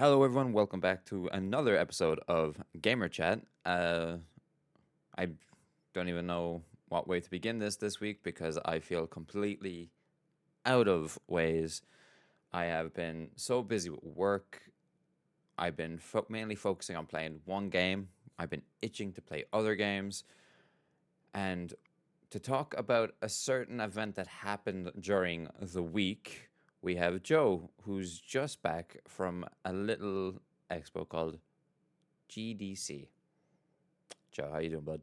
Hello, everyone. Welcome back to another episode of Gamer Chat. I don't even know what way to begin this week because I feel completely out of ways. I have been so busy with work. I've been mainly focusing on playing one game. I've been itching to play other games. And to talk about a certain event that happened during the week, we have Joe, who's just back from a little expo called GDC. Joe, how you doing, bud?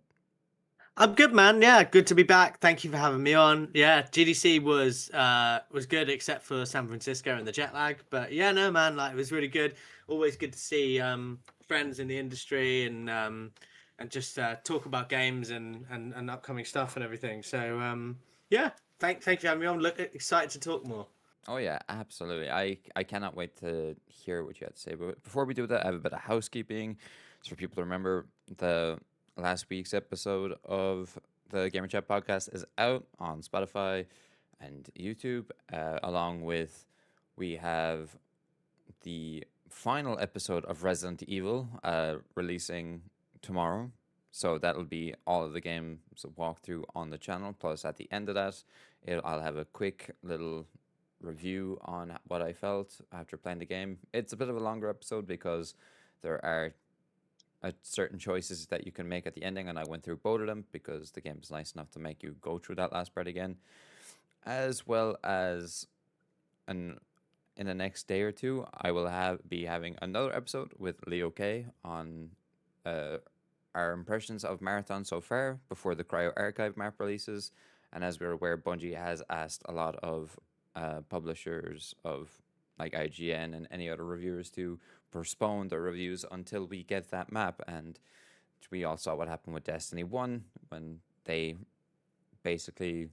I'm good, man. Yeah, good to be back. Thank you for having me on. Yeah, GDC was good except for San Francisco and the jet lag. But yeah, no, man, like it was really good. Always good to see friends in the industry and just talk about games and upcoming stuff and everything. So yeah, thank you for having me on. Look, excited to talk more. Oh yeah, absolutely. I cannot wait to hear what you have to say. But before we do that, I have a bit of housekeeping. So for people to remember, the last week's episode of the Gamer Chat podcast is out on Spotify and YouTube, along with we have the final episode of Resident Evil releasing tomorrow. So that'll be all of the games walkthrough on the channel. Plus, at the end of that, I'll have a quick little review on what I felt after playing the game. It's a bit of a longer episode because there are certain choices that you can make at the ending, and I went through both of them because the game is nice enough to make you go through that last part again, as well as an in the next day or two, I will be having another episode with Leo K on uh, our impressions of Marathon so far before the Cryo Archive map releases. And as we're aware, Bungie has asked a lot of publishers of like IGN and any other reviewers to postpone their reviews until we get that map. And we all saw what happened with Destiny 1 when they basically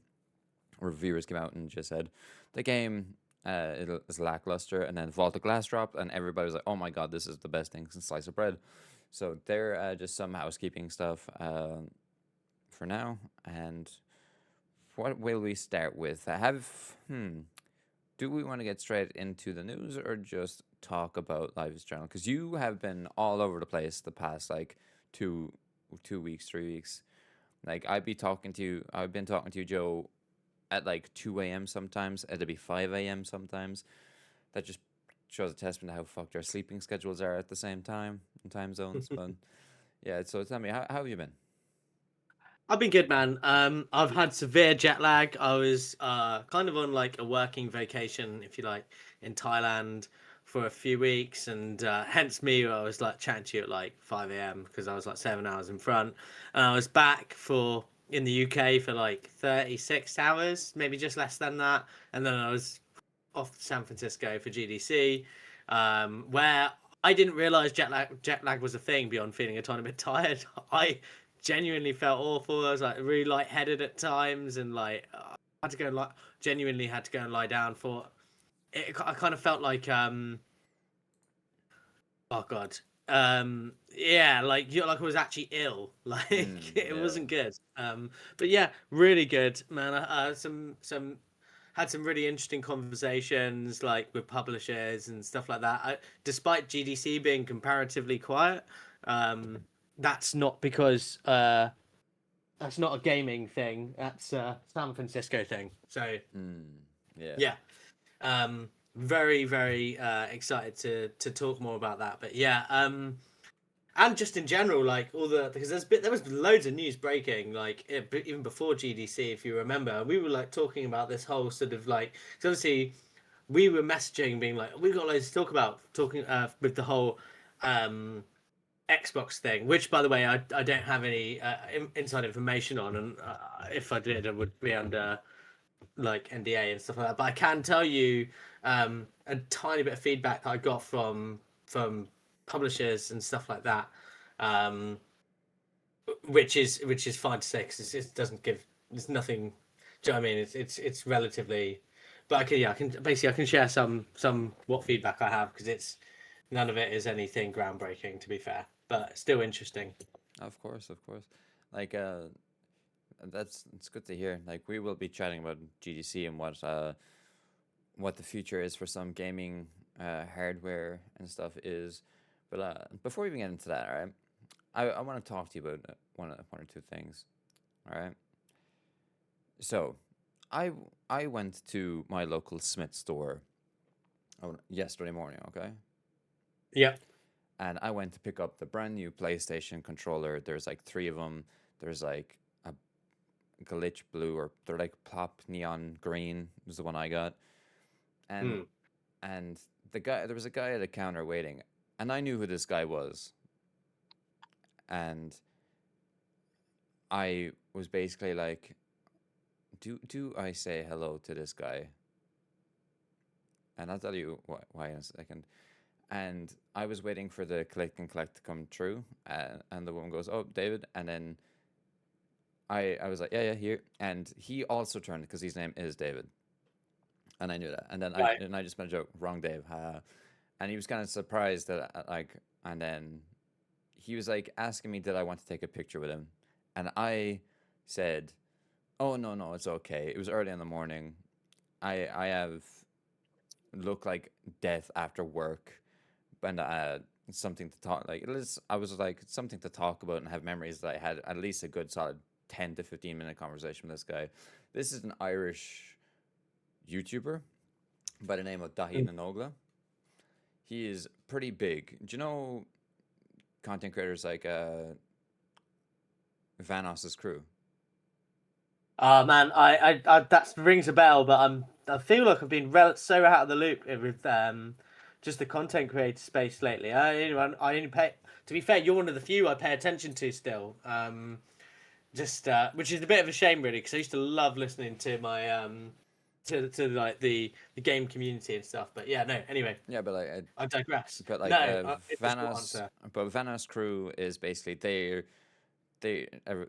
reviewers came out and just said the game it is lackluster, and then Vault of Glass dropped, and everybody was like, "Oh my god, this is the best thing since sliced bread." So they're just some housekeeping stuff for now. And what will we start with? Do we want to get straight into the news or just talk about Live's Journal? Because you have been all over the place the past like two 2 weeks, 3 weeks. Like I've been talking to you, Joe, at like 2 a.m. sometimes. It'll be 5 a.m. sometimes. That just shows a testament to how fucked our sleeping schedules are at the same time in time zones. But yeah, so tell me, how have you been? I've been good, man. I've had severe jet lag. I was kind of on like a working vacation, if you like, in Thailand for a few weeks, and hence me. I was like chatting to you at like 5 a.m. because I was like 7 hours in front, and I was back for in the UK for like 36 hours, maybe just less than that, and then I was off to San Francisco for GDC, where I didn't realize jet lag was a thing beyond feeling a tiny bit tired. I genuinely felt awful. I was like really lightheaded at times, and like I had to go and like genuinely had to go and lie down for it. I kind of felt like oh god, yeah, like you like I was actually ill. Like it Yeah. wasn't good. But yeah, really good, man. Some had some really interesting conversations like with publishers and stuff like that. Despite GDC being comparatively quiet, um, that's not because that's not a gaming thing. That's a San Francisco thing. So Yeah. yeah, very excited to talk more about that. But yeah, and just in general, like all the because there was loads of news breaking like even before GDC, if you remember, we were like talking about this whole sort of like because obviously we were messaging being like we've got loads to talk about talking with the whole um Xbox thing, which by the way I don't have any inside information on, and if I did, I would be under like NDA and stuff like that. But I can tell you a tiny bit of feedback that I got from publishers and stuff like that, um, which is fine to say because it doesn't give there's nothing. Do you know what I mean? It's relatively, but I can share some what feedback I have because it's none of it is anything groundbreaking to be fair, but still interesting. Of course, of course. Like that's it's good to hear. Like we will be chatting about GDC and what the future is for some gaming hardware and stuff is. But before we even get into that, all right, I want to talk to you about one or two things. All right. So, I I went to my local Smith store yesterday morning. Okay. Yeah. And I went to pick up the brand new PlayStation controller. There's like three of them. There's like a glitch blue, or they're like pop neon green was the one I got. And Mm. and there was a guy at a counter waiting, and I knew who this guy was. And I was basically like, do I say hello to this guy? And I'll tell you why in a second. And I was waiting for the click and collect to come true, and the woman goes, "Oh, David," and then I was like, "Yeah, yeah, here." And he also turned because his name is David, and I knew that. And then Right. I just made a joke, wrong Dave, and he was kind of surprised that and then he was like asking me, did I want to take a picture with him, and I said, "Oh no, no, it's okay. It was early in the morning. I have look like death after work, and something to talk like I was like something to talk about and have memories that I had at least a good solid 10 to 15 minute conversation with this guy. This is an Irish YouTuber by the name of Dahi Mm. Nanogla. He is pretty big. Do you know content creators like Vanos's crew? Man, I that rings a bell, but I feel like I've been so out of the loop with just the content creator space lately. I only pay. To be fair, you're one of the few I pay attention to still. Just which is a bit of a shame really, because I used to love listening to my to like the game community and stuff. But yeah, no. Anyway, Yeah, I digress. but No, like it's a short Vanos, answer. but Vanos crew is basically they are a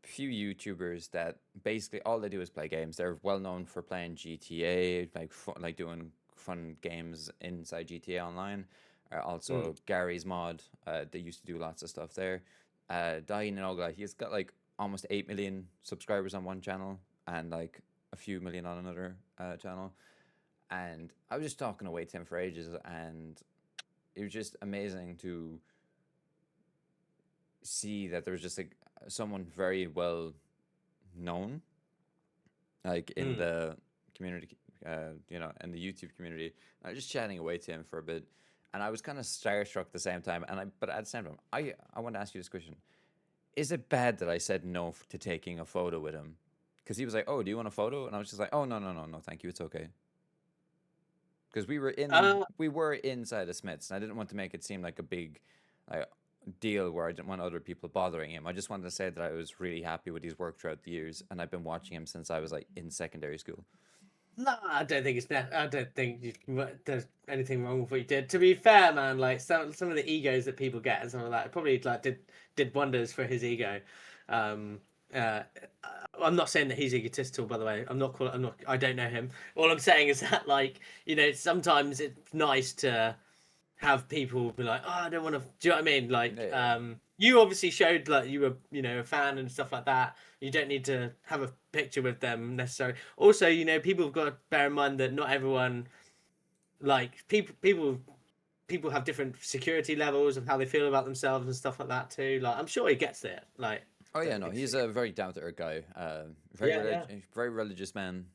few YouTubers that basically all they do is play games. They're well known for playing GTA, like doing fun games inside GTA Online. Mm. Also, Gary's Mod. They used to do lots of stuff there. Dahi Ninoga, he's got like almost 8 million subscribers on one channel and like a few million on another channel. And I was just talking away to him for ages, and it was just amazing to see that there was just like someone very well known, like in Mm. the community, in the YouTube community. I was just chatting away to him for a bit, and I was kind of starstruck at the same time. But at the same time, I want to ask you this question: is it bad that I said no to taking a photo with him? Because he was like, "Oh, do you want a photo?" And I was just like, "Oh, no, no, no, no, thank you, it's okay." Because Uh, we were inside the Smiths, and I didn't want to make it seem like a big like deal where I didn't want other people bothering him. I just wanted to say that I was really happy with his work throughout the years, and I've been watching him since I was like in secondary school. No, I don't think I don't think there's anything wrong with what you did. To be fair, man, like some of the egos that people get and some of that probably like did wonders for his ego. Um, uh, I'm not saying that he's egotistical, by the way. I'm not. I don't know him. All I'm saying is that, like, sometimes it's nice to have people be like, oh, I don't want to. Do you know what I mean? Like, Yeah, you obviously showed like you were, a fan and stuff like that. You don't need to have a picture with them necessarily. Also, people have got to bear in mind that not everyone, like, people have different security levels of how they feel about themselves and stuff like that too. Like, I'm sure he gets it. Like, oh yeah, don't no, think so. he's a very down to earth guy. Yeah, yeah. Very religious man.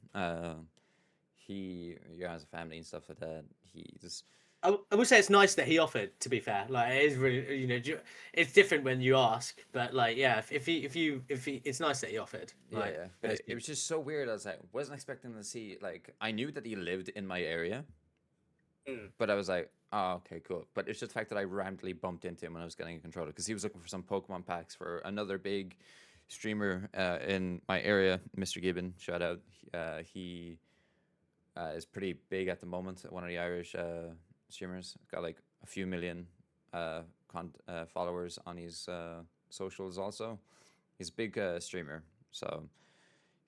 He has a family and stuff like that. He's I would say it's nice that he offered. To be fair, like it is really, it's different when you ask, but like, yeah, if he, it's nice that he offered. yeah, Like, yeah. But it was just so weird. I was like, wasn't expecting to see like I knew that he lived in my area, mm, but I was like, oh, okay, cool. But it's just the fact that I randomly bumped into him when I was getting a controller because he was looking for some Pokemon packs for another big streamer in my area, Mr. Gibbon. Shout out. He is pretty big at the moment. One of the Irish streamers. Got like a few million followers on his socials. Also, he's a big streamer. So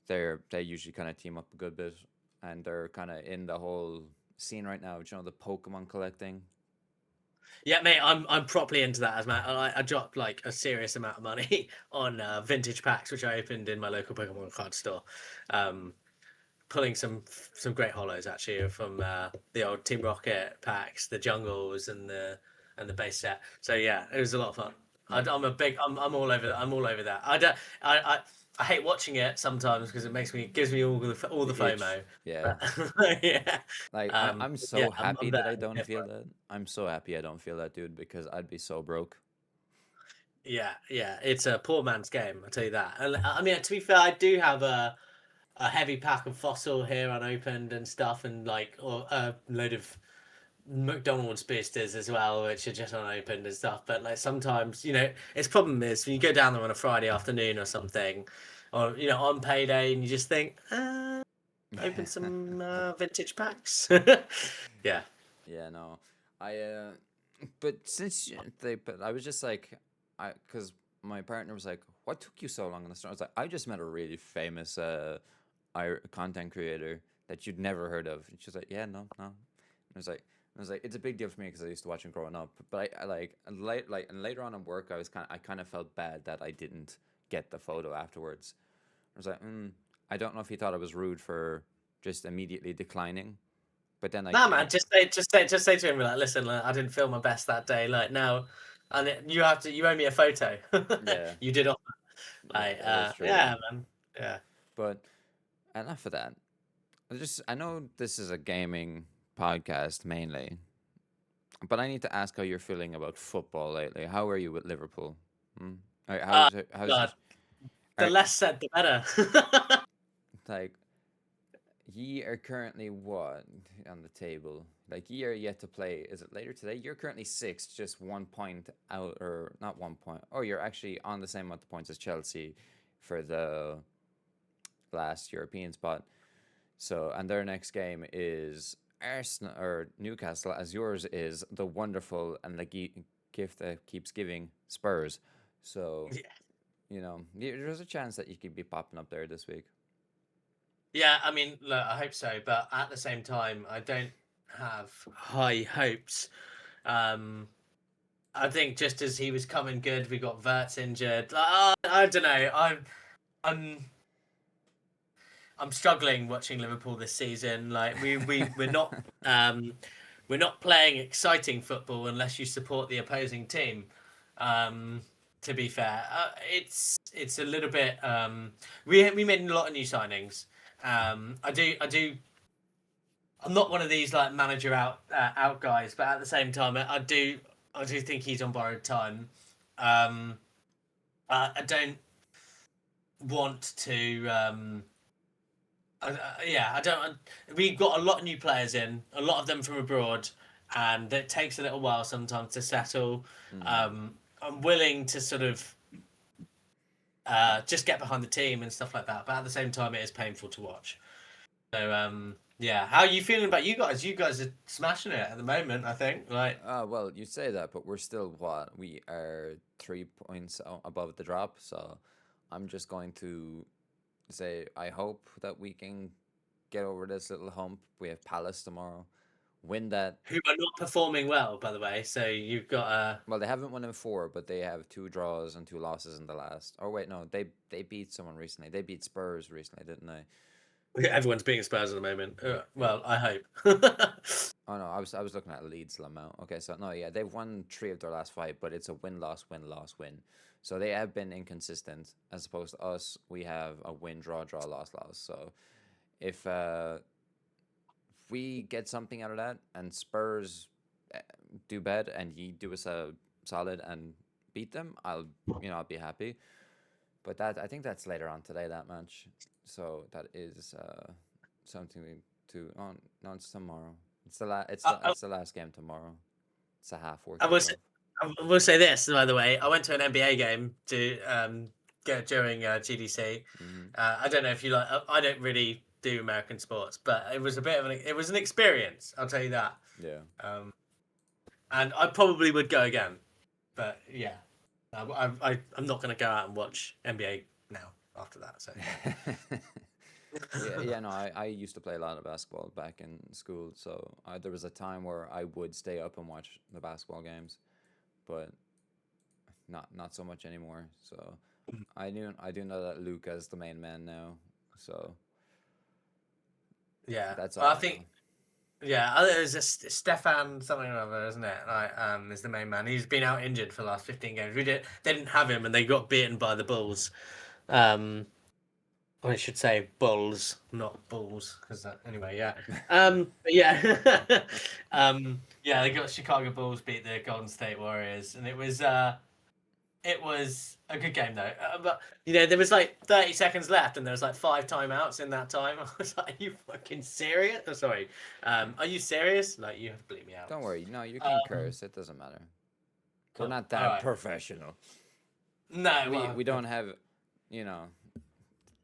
they usually kind of team up a good bit, and they're kind of in the whole scene right now. You know, the Pokemon collecting. yeah, mate, I'm properly into that as man. I dropped like a serious amount of money on vintage packs, which I opened in my local Pokemon card store. Um, pulling some great hollows actually from the old Team Rocket packs, the jungles and the base set. So yeah, it was a lot of fun. Nice. I'm all over that. I'm all over that. I don't I hate watching it sometimes because gives me all the The itch. FOMO. Yeah. But, yeah. Like I'm Yeah, so happy I'm that there. I don't Here for feel it. that. I'm so happy I don't feel that, dude, because I'd be so broke. Yeah, yeah. It's a poor man's game, I tell you that. And I mean, to be fair, I do have a heavy pack of fossil here unopened and stuff, and like or a load of McDonald's boosters as well, which are just unopened and stuff. But like sometimes, its problem is when you go down there on a Friday afternoon or something, or on payday, and you just think, open some vintage packs. Yeah. Yeah, no. I but since but I was just like cuz my partner was like, "What took you so long in the store?" I was like, "I just met a really famous content creator that you'd never heard of." And she was like, "Yeah, no, no." I was like, it's a big deal for me because I used to watch him growing up. But I like and later on in work, I kind of felt bad that I didn't get the photo afterwards. I was like, I don't know if he thought I was rude for just immediately declining. But then Nah, man, just say to him like, listen, like, I didn't feel my best that day. Like now, and you owe me a photo. yeah, You did offer. yeah, Like, it is true. yeah, man, yeah. But enough of that. I know this is a gaming podcast mainly, but I need to ask how you're feeling about football lately. How are you with Liverpool? Hmm? Uh, How's God, the are, less said, the better. like ye are currently what on the table? Like ye are yet to play. Is it later today? You're currently sixth, just 1 point out, or not 1 point. Oh, you're actually on the same amount of points as Chelsea for the last European spot. So, and their next game is Arsenal or Newcastle, as yours is the wonderful and the gift that keeps giving Spurs. So, Yeah. there's a chance that you could be popping up there this week. Yeah, I mean, look, I hope so, but at the same time, I don't have high hopes. Um, I think just as he was coming good, we got Verts injured. I don't know. I'm I'm struggling watching Liverpool this season. Like um we're not playing exciting football unless you support the opposing team. Um, to be fair, it's a little bit. We made a lot of new signings. I do. I'm not one of these like manager out guys, but at the same time, I do think he's on borrowed time. Um, I don't want to. Yeah, I don't. We've got a lot of new players in, a lot of them from abroad, and it takes a little while sometimes to settle. Mm. I'm willing to sort of just get behind the team and stuff like that, but at the same time, it is painful to watch. So yeah, how are you feeling about you guys? You guys are smashing it at the moment. I think like Well, you say that, but we're still what? We are 3 points above the drop. So, I'm just going to say I hope that we can get over this little hump. We have Palace tomorrow. Win that. who are not performing well, by the way. So you've got Well, they haven't won in four, but they have two draws and two losses in the last. Oh wait, no, they beat someone recently. They beat Spurs recently, didn't they? everyone's being Spurs at the moment. Yeah. Well, I hope. Oh no, I was looking at Leeds amount. Okay, so no, yeah, they've won three of their last five, but it's a win loss win loss win. So they have been inconsistent as opposed to us. We have a win draw draw loss loss. So if we get something out of that and Spurs uh, do bad and he do us a solid and beat them, I'll be happy. But I think that's later on today that match. So that is something to oh no, it's tomorrow. I, It's the last game tomorrow. It's a half four I will say, kickoff. I will say this, by the way. I went to an NBA game to go during GDC. Mm-hmm. I don't know if you like. I don't really do American sports, but it was a bit of it was an experience. I'll tell you that. Yeah. Um, and I probably would go again. But yeah, I'm not going to go out and watch NBA now after that. So Yeah, yeah, no, I used to play a lot of basketball back in school, so there was a time where I would stay up and watch the basketball games, but not so much anymore. So I do know that Luca's the main man now. So Yeah. That's Well, all I I know. think yeah, there's a Stefan something or other, isn't it? Like, is the main man. He's been out injured for the last 15 games. They didn't have him, and they got beaten by the Bulls. Um, I should say Bulls, not Bulls, because anyway, yeah. But yeah, yeah, they got Chicago Bulls beat the Golden State Warriors, and it was a good game though. But there was like 30 seconds left, and there was like 5 timeouts in that time. I was like, "Are you fucking serious?" Oh, sorry. Are you serious? Like, you have to bleep me out. Don't worry. No, you can Um, curse. It doesn't matter. We're cool. not All that right. professional. No, We well, don't have, you know.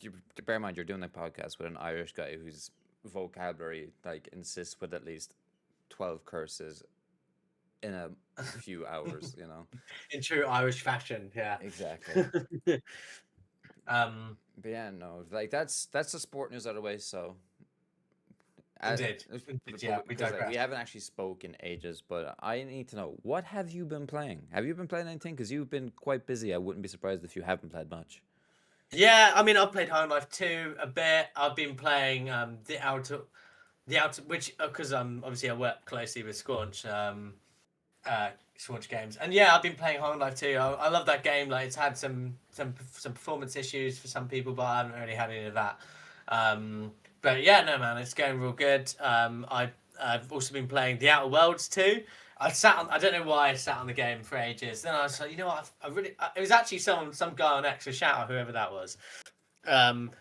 You, bear in mind, you're doing a podcast with an Irish guy whose vocabulary like insists with at least 12 curses in a few hours. You know. in true Irish fashion, yeah. Exactly. um, But yeah, no, like that's the sport news out of the way. So, indeed, indeed, yeah. We because like we digress. haven't actually spoken ages, but I need to know what have you been playing? Have you been playing anything? Because you've been quite busy. I wouldn't be surprised if you haven't played much. Yeah, I mean, I've played High Life 2 a bit. I've been playing the outer, which because obviously I work closely with Squanch, Squanch Games, and yeah, I've been playing High Life 2. I love that game. Like, it's had some performance issues for some people, but I haven't really had any of that. Um, but yeah, no man, it's going real good. I've also been playing The Outer Worlds too. I don't know why I sat on the game for ages. Then I was like, you know what, it was actually some guy on X, or shout out whoever that was,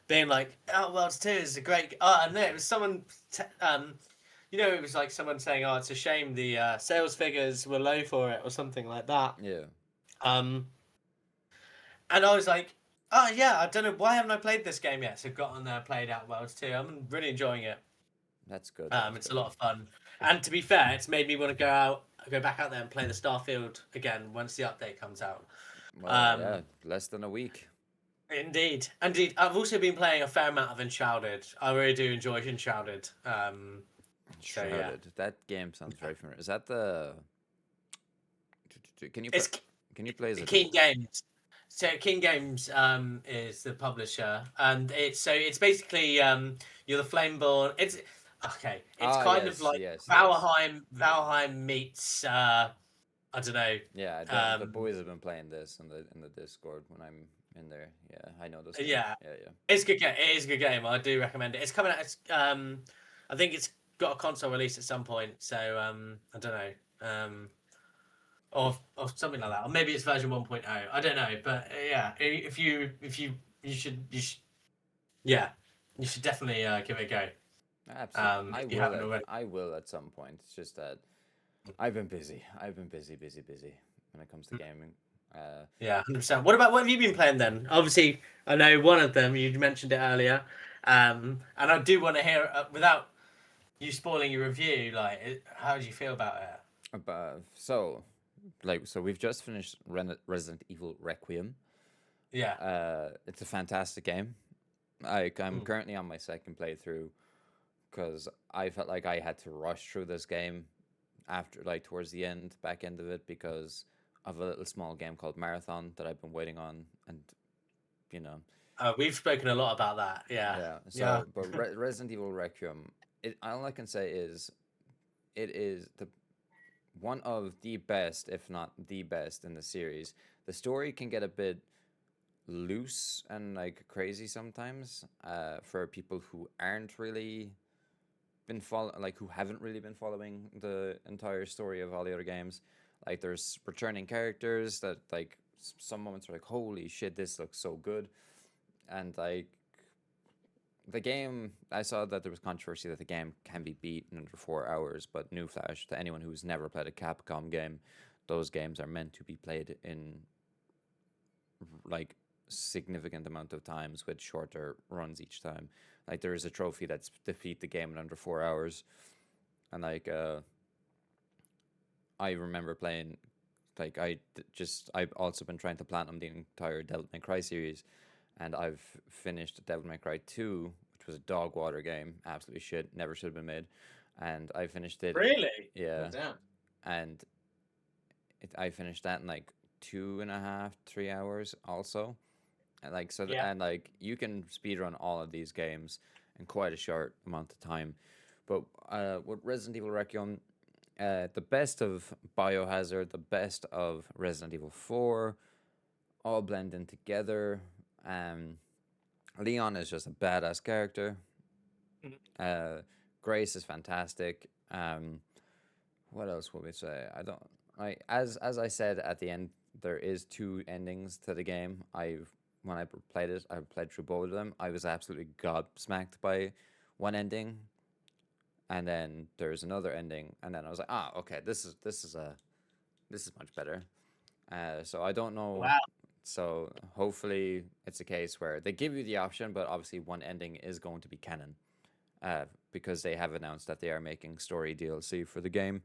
being like, Outer Worlds 2 is a great. Oh, no, it was someone. It was like someone saying, "Oh, it's a shame the sales figures were low for it," or something like that. Yeah, Um, and I was like, "Oh yeah, I don't know why haven't I played this game yet." So I've got on there, played Outer Worlds 2. I'm really enjoying it. that's good. That's It's a good. lot of fun, and to be fair, it's made me want to go back out there and play the Starfield again once the update comes out. Well, yeah, Um, less than a week. indeed. I've also been playing a fair amount of Enshrouded. I really do enjoy Enshrouded. So yeah, Shrouded. That game sounds very familiar. Is that the? Can you it's can you play as a King Games. So King Games is the publisher, and it's basically you're the Flameborn. It's okay. It's Ah, kind of yes, like yes, yes. Valheim meets I don't know. Yeah, the Um, boys have been playing this in the Discord when I'm in there. Yeah, I know this game. yeah, Yeah, yeah. it's a good game. It is a good game. I do recommend it. It's coming out. I think it's got a console release at some point. So I don't know. Or something like that, or maybe it's version 1.0. I don't know, but yeah, you should yeah, you should definitely give it a go. Absolutely. If you haven't already. I will at some point. It's just that I've been busy. I've been busy, busy, busy when it comes to gaming. Yeah, 100%. What have you been playing then? Obviously, I know one of them. You mentioned it earlier, and I do want to hear without you spoiling your review. Like, how do you feel about it? so so we've just finished Resident Evil Requiem. Yeah. It's a fantastic game. I'm Mm. currently on my second playthrough because I felt like I had to rush through this game after like towards the back end of it because of a little small game called Marathon that I've been waiting on, and you know, We've spoken a lot about that. Yeah. yeah. Yeah. So, but Resident Evil Requiem, all I can say is it is the one of the best, if not the best, in the series. The story can get a bit loose and like crazy sometimes for people who aren't really who haven't really been following the entire story of all the other games. Like there's returning characters that like some moments are like holy shit this looks so good, and like the game, I saw that there was controversy that the game can be beat in under 4 hours, but newsflash to anyone who's never played a Capcom game, those games are meant to be played in like significant amount of times with shorter runs each time. Like there is a trophy that's defeat the game in under 4 hours, and like I remember playing like I've also been trying to platinum the entire Devil May Cry series, and I've finished Devil May Cry 2, which was a dog water game, absolutely shit, never should have been made, and I finished it, Really? Oh, yeah, damn. and I finished that in like 2.5, 3 hours also, and like Yeah. and like you can speedrun all of these games in quite a short amount of time. But with Resident Evil Requiem, the best of Biohazard, the best of Resident Evil 4, all blending together. Um, Leon is just a badass character. Mhm. Uh, Grace is fantastic. What else would we say? I don't like as I said at the end. There is two endings to the game. When I played it, I played through both of them. I was absolutely gobsmacked by one ending, and then there's another ending, and then I was like, ah, okay, this is much better. So I don't know. Wow. So hopefully it's a case where they give you the option, but obviously one ending is going to be canon, because they have announced that they are making story DLC for the game. Mm.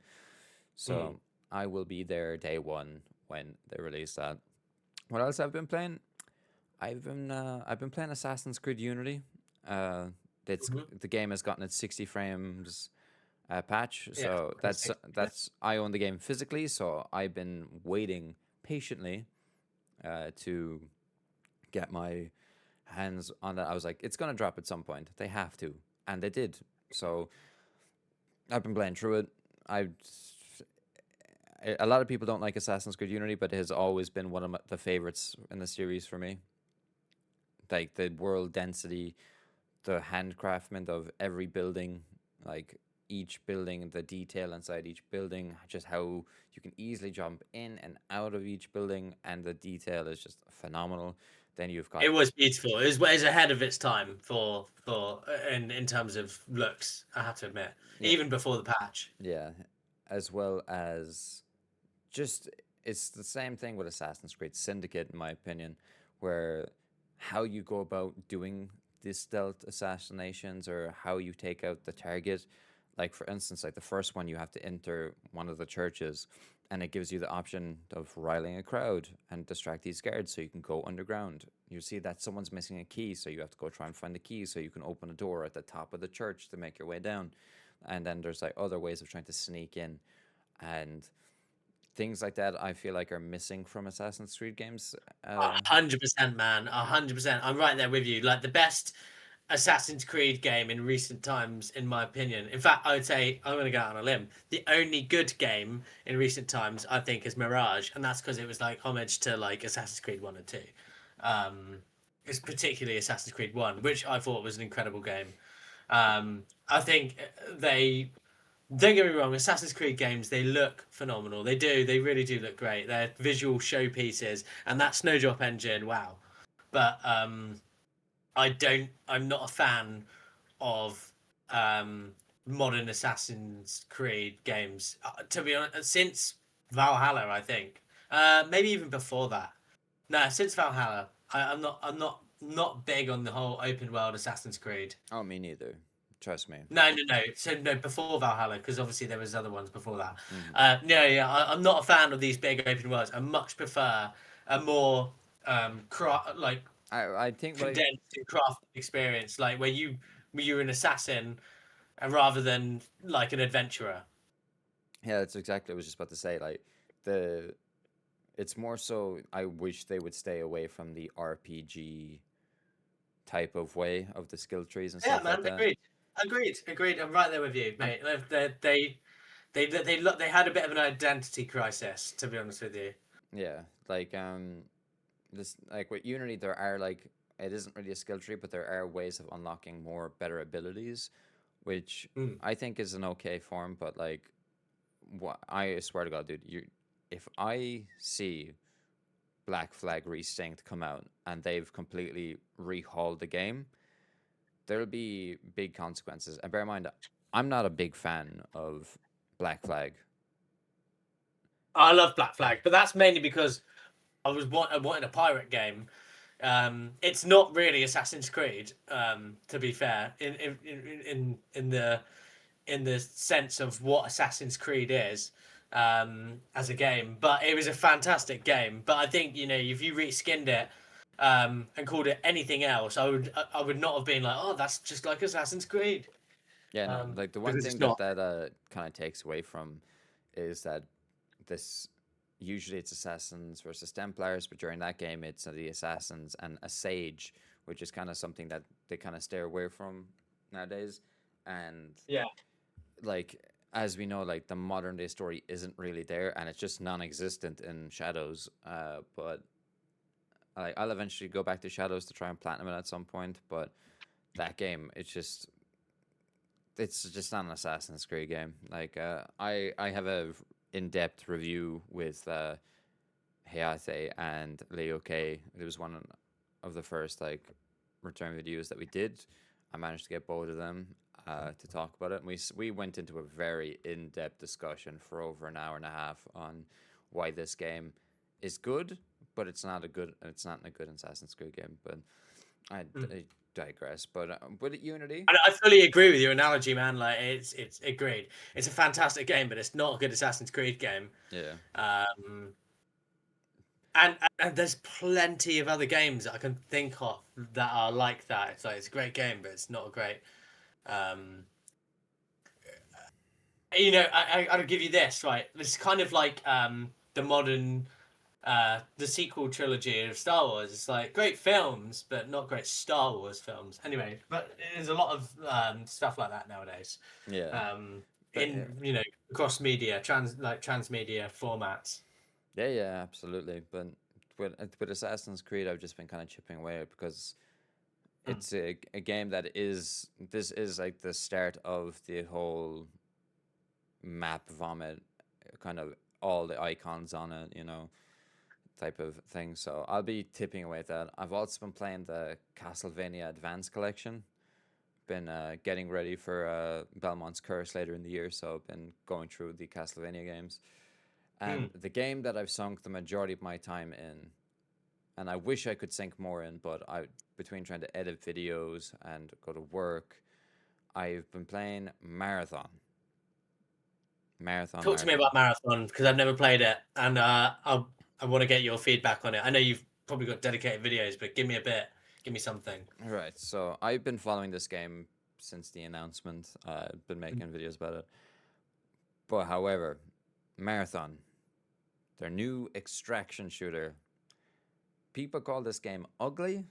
So I will be there day one when they release that. What else I've been playing? I've been playing Assassin's Creed Unity. Uh, it's Mhm. the game has gotten its 60 frames patch, Yeah. so Fucking sick. I own the game physically, so I've been waiting patiently to get my hands on that. I was like, it's gonna drop at some point. They have to, and they did. So I've been playing through it. I A lot of people don't like Assassin's Creed Unity, but it has always been one of the favorites in the series for me. Like the world density, the handcraftment of every building, like each building, the detail inside each building, just how you can easily jump in and out of each building, and the detail is just phenomenal. Then you've got It was beautiful. It was ahead of its time for in terms of looks. I have to admit, yeah, even before the patch. yeah, as well as just it's the same thing with Assassin's Creed Syndicate, in my opinion, where how you go about doing these stealth assassinations or how you take out the target. Like for instance, like the first one, you have to enter one of the churches, and it gives you the option of riling a crowd and distract these guards, so you can go underground. You see that someone's missing a key, so you have to go try and find the key, so you can open a door at the top of the church to make your way down. And then there's like other ways of trying to sneak in, and things like that I feel like are missing from Assassin's Creed games. 100%, man. 100%. I'm right there with you. Like the best Assassin's Creed game in recent times, in my opinion. In fact, I would say I'm going to go out on a limb. The only good game in recent times, I think, is Mirage, and that's because it was like homage to like Assassin's Creed One and Two. Um, it's particularly Assassin's Creed One, which I thought was an incredible game. I think they don't get me wrong, Assassin's Creed games, they look phenomenal. They do, they really do look great. They're visual showpieces, and that Snowdrop engine, wow. But I'm not a fan of modern Assassin's Creed games. To be honest, since Valhalla, I think. Maybe even before that. No, since Valhalla, I'm not big on the whole open world Assassin's Creed. Oh, me neither. Trust me. No, no, no. So no, before Valhalla, because obviously there was other ones before that. Hmm. No, yeah, I'm not a fan of these big open worlds. I much prefer a more like I think what I condensed and crafted experience, like where you're an assassin rather than like an adventurer. yeah, that's exactly what I was just about to say. Like the it's more so I wish they would stay away from the RPG type of way of the skill trees and Yeah, stuff like man. that. Agreed. I'm right there with you, And mate. They had a bit of an identity crisis, to be honest with you. yeah, like this like with Unity there are like it isn't really a skill tree, but there are ways of unlocking more better abilities, which Mm. I think is an okay form, but like what I swear to God, dude, you if I see Black Flag Resync come out and they've completely rehauled the game, there'll be big consequences. And bear in mind, I'm not a big fan of Black Flag. I love Black Flag, but that's mainly because I wanted a pirate game. It's not really Assassin's Creed, to be fair, in the sense of what Assassin's Creed is as a game. But it was a fantastic game. But I think if you reskinned it and called it anything else, I would not have been like, oh, that's just like Assassin's Creed, Yeah, no, like the one because it's thing that not. kind of takes away from is that this usually it's assassins versus Templars, but during that game it's the assassins and a sage, which is kind of something that they kind of stay away from. nowadays, and Yeah. like as we know, like the modern day story isn't really there, and it's just non-existent in Shadows. But I'll eventually go back to Shadows to try and platinum it at some point. But that game, it's just not an Assassin's Creed game. Like I have a in depth review with Hayate and Leo K. It was one of the first like return videos that we did. I managed to get both of them to talk about it. And we went into a very in depth discussion for over an hour and a half on why this game is good, but it's not a good Assassin's Creed game. But I digress. But with Unity, I fully agree with your analogy, man. Like it's agreed. It's a fantastic game, but it's not a good Assassin's Creed game. yeah, Um, and there's plenty of other games that I can think of that are like that. It's like it's a great game, but it's not a great. Um, I'll give you this right. It's kind of like the modern the sequel trilogy of Star Wars. It's like great films, but not great Star Wars films. Anyway, but there's a lot of stuff like that nowadays. yeah. Um, But in cross media, transmedia formats. yeah, absolutely. But with Assassin's Creed, I've just been kind of chipping away at it because Mm. it's a game that is this is like the start of the whole map vomit, kind of all the icons on it, type of thing. So I'll be tipping away at that. I've also been playing the Castlevania Advance Collection. Been getting ready for Belmont's Curse later in the year, so I've been going through the Castlevania games. And Mm. the game that I've sunk the majority of my time in, and I wish I could sink more in, but between trying to edit videos and go to work, I've been playing Marathon. Marathon, Talk to me Marathon. about Marathon because I've never played it, and I want to get your feedback on it. I know you've probably got dedicated videos, but give me a bit, give me something. All right, so I've been following this game since the announcement. I've been making videos about it. But however, Marathon, their new extraction shooter. People call this game ugly.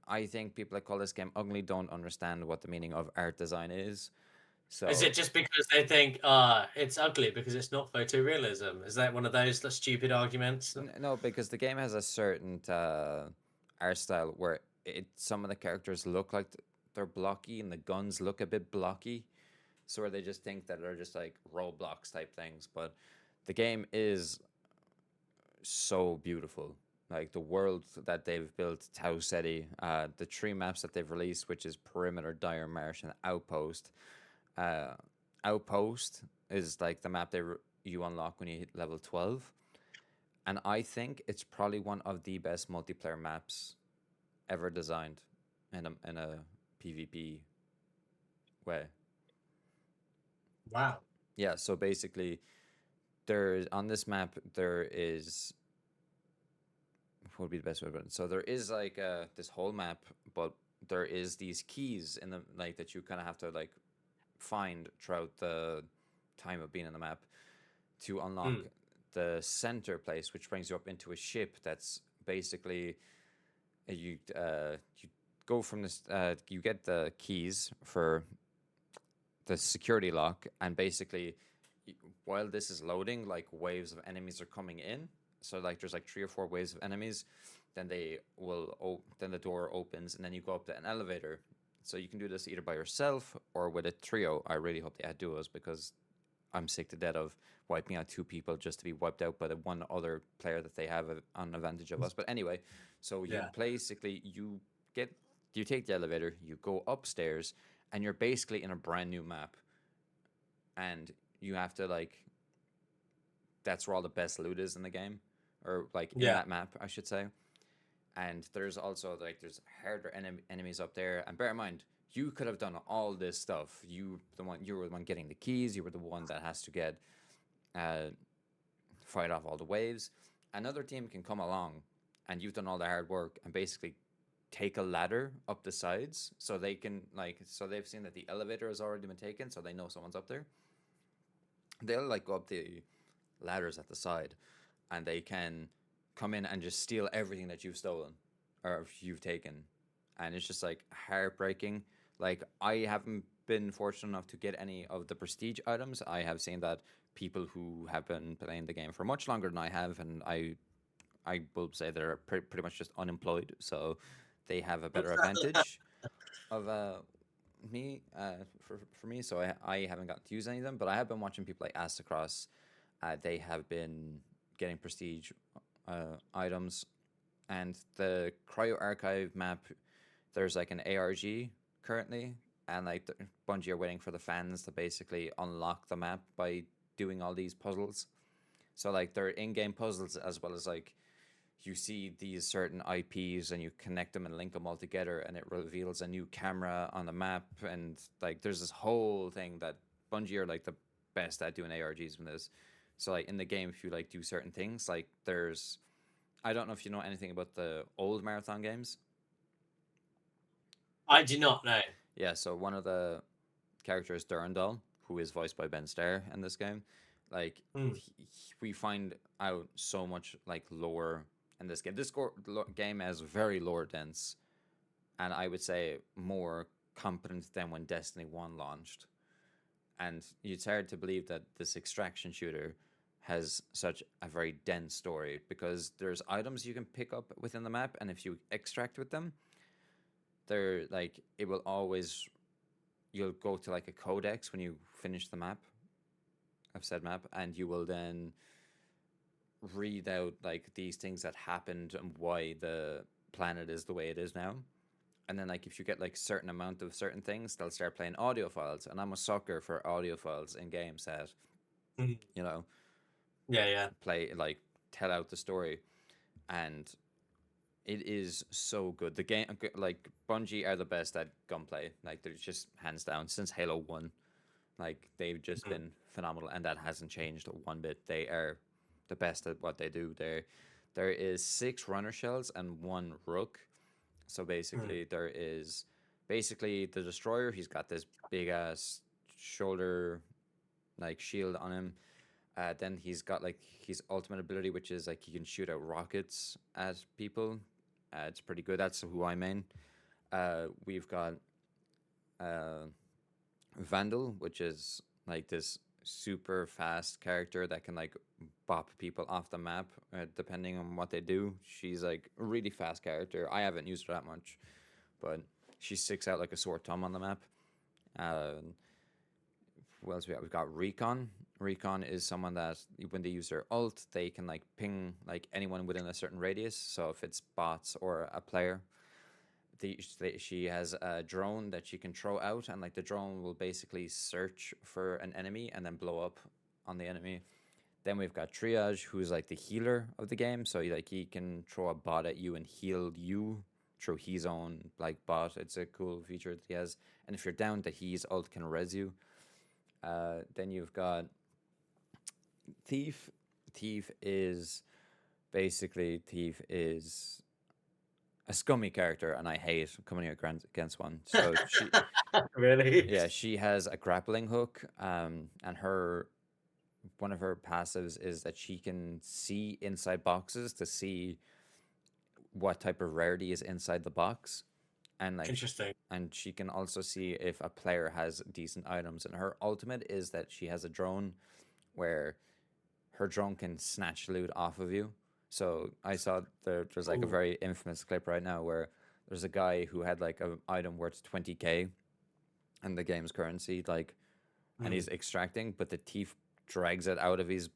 I think people that call this game ugly don't understand what the meaning of art design is. Is So it just because they think it's ugly because it's not photorealism? Is that one of those stupid arguments? no, because the game has a certain art style where some of the characters look like they're blocky and the guns look a bit blocky. So where they just think that they're just like Roblox type things, but the game is so beautiful. Like the world that they've built, Tau Ceti, the three maps that they've released, which is Perimeter, Dire Marsh, and Outpost. Uh, Outpost is like the map you unlock when you hit level 12. And I think it's probably one of the best multiplayer maps ever designed in a PvP way. Wow. Yeah, so basically, there's on this map there is what would be the best way to put it? So there is like this whole map, but there is these keys in the like that you kind of have to like find throughout the time of being in the map to unlock Mm. the center place, which brings you up into a ship that's basically you go from this you get the keys for the security lock, and basically while this is loading, like waves of enemies are coming in. So like there's like three or four waves of enemies. Then then the door opens, and then you go up to an elevator. So you can do this either by yourself or with a trio. I really hope they add duos because I'm sick to death of wiping out two people just to be wiped out by the one other player that they have an advantage of us. But anyway, so you Yeah. basically you take the elevator, you go upstairs, and you're basically in a brand new map, and you have to like that's where all the best loot is in the game, or like in Yeah. that map, I should say. And there's also like there's harder enemies up there. And bear in mind, you could have done all this stuff. You were the one getting the keys. You were the one that has to get uh, fight off all the waves. Another team can come along, and you've done all the hard work, and basically take a ladder up the sides so they can so they've seen that the elevator has already been taken, so they know someone's up there. They'll like go up the ladders at the side, and they can come in and just steal everything that you've stolen or you've taken, and it's just like heartbreaking. Like I haven't been fortunate enough to get any of the prestige items. I have seen that people who have been playing the game for much longer than I have, and I will say they're pretty much just unemployed, so they have a better advantage of me for me. So I haven't got to use any of them, but I have been watching people like Astacross. They have been getting prestige items, and the Cryo Archive map. There's like an ARG currently, and like Bungie are waiting for the fans to basically unlock the map by doing all these puzzles. So like they're in-game puzzles as well as like you see these certain IPs and you connect them and link them all together and it reveals a new camera on the map, and like there's this whole thing that Bungie are like the best at doing ARGs from this. So like in the game, if you like do certain things, like there's I don't know if you know anything about the old marathon games. I do not know. Yeah, so one of the characters, Durandal, who is voiced by Ben Starr in this game, like Hmm. we find out so much like lore in this game. Game is very lore dense, and I would say more competent than when Destiny 1 launched. And it's hard to believe that this extraction shooter has such a very dense story because there's items you can pick up within the map, and if you extract with them, they're like it will always you'll go to like a codex when you finish the map of said map, and you will then read out like these things that happened and why the planet is the way it is now. And then like if you get like certain amount of certain things, they'll start playing audio files. And I'm a sucker for audio files in games that, Hmm. you know, Yeah, yeah. play like tell out the story. And it is so good. The game like Bungie are the best at gunplay. Like they're just hands down since Halo 1. Like they've just Hmm. been phenomenal, and that hasn't changed one bit. They are the best at what they do. There is 6 runner shells and 1 rook. So Hmm. basically, there is basically the destroyer. He's got this big ass shoulder like shield on him. Then he's got like his ultimate ability, which is like he can shoot out rockets at people. It's pretty good. That's who I main. We've got uh, Vandal, which is like this super fast character that can like bop people off the map depending on what they do. She's like a really fast character. I haven't used her that much, but she sticks out like a sore thumb on the map. Uh, what else we got? We've got Recon. Recon is someone that when they use their ult, they can like ping like anyone within a certain radius. So if it's bots or a player, she has a drone that she can throw out, and like the drone will basically search for an enemy and then blow up on the enemy. Then we've got Triage, who's like the healer of the game. So he can throw a bot at you and heal you through his own like bot. It's a cool feature that he has. And if you're down, the his ult can res you. Then you've got Thief. Thief is a scummy character, and I hate coming against one. So Really? yeah, she has a grappling hook, and her one of her passives is that she can see inside boxes to see what type of rarity is inside the box, and Interesting. and she can also see if a player has decent items. And her ultimate is that she has a drone where her drone can snatch loot off of you. So I saw there's like a Ooh. very infamous clip right now where there's a guy who had like an item worth 20k in the game's currency, like, and Hmm. he's extracting, but the thief drags it out of his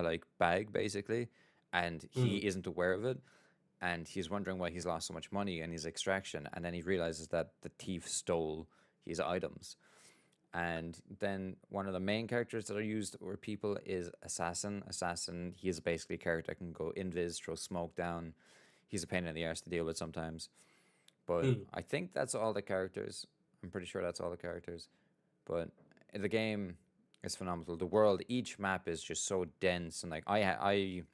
like bag basically, and Hmm. he isn't aware of it, and he's wondering why he's lost so much money in his extraction, and then he realizes that the thief stole his items. And then one of the main characters that are used or people is Assassin. Assassin, he is basically a character that can go invis, throw smoke down. He's a pain in the arse to deal with sometimes. But Hmm. I think that's all the characters. I'm pretty sure that's all the characters. But the game is phenomenal. The world, each map is just so dense, and like I've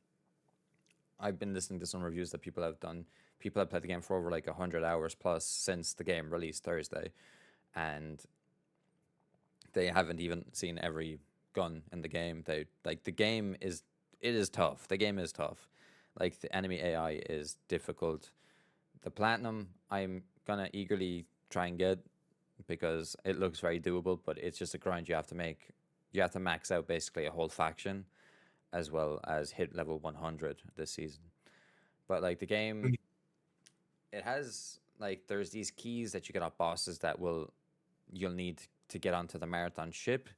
been listening to some reviews that people have done. People have played the game for over like 100 hours plus since the game released Thursday, and they haven't even seen every gun in the game. They like the game is it is tough. The game is tough. Like the enemy AI is difficult. The platinum I'm gonna eagerly try and get because it looks very doable, but it's just a grind you have to make. You have to max out basically a whole faction as well as hit level 100 this season. But like the game, it has like there's these keys that you get off bosses that will you'll need to get onto the marathon ship,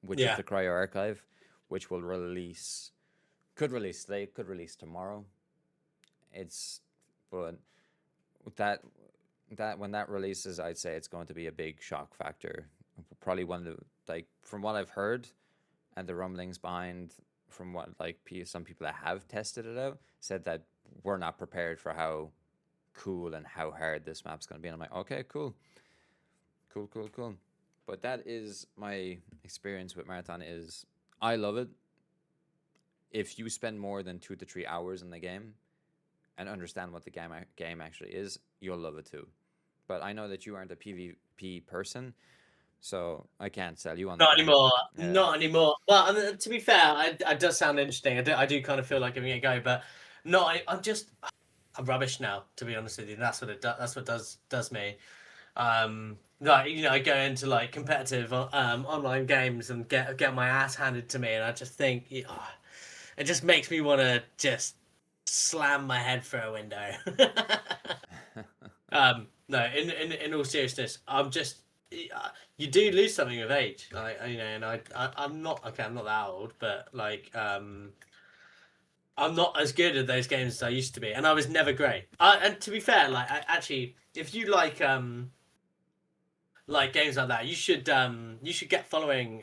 which is Yeah. the Cryo Archive, which will release could release today, could release tomorrow. It's but that that when that releases, I'd say it's going to be a big shock factor. Probably one of the like from what I've heard and the rumblings behind from what like some people that have tested it out said that we're not prepared for how cool and how hard this map's going to be. And I'm like, okay, cool, cool, cool, cool. But that is my experience with Marathon. Is I love it. If you spend more than 2 to 3 hours in the game and understand what the game actually is, you'll love it too. But I know that you aren't a PvP person, so I can't sell you on the Not game. anymore. Yeah. Not anymore. Well, I mean, to be fair, it does sound interesting. I do kind of feel like giving it a go, but not. I'm rubbish now. To be honest with you, that's what it does. That's what does me. Like I go into like competitive online games and get my ass handed to me, and I just think it just makes me want to just slam my head through a window. No, in all seriousness, you do lose something with age, like and I'm not okay. I'm not that old, but like I'm not as good at those games as I used to be, and I was never great. And to be fair, actually, if you like games like that, you should get following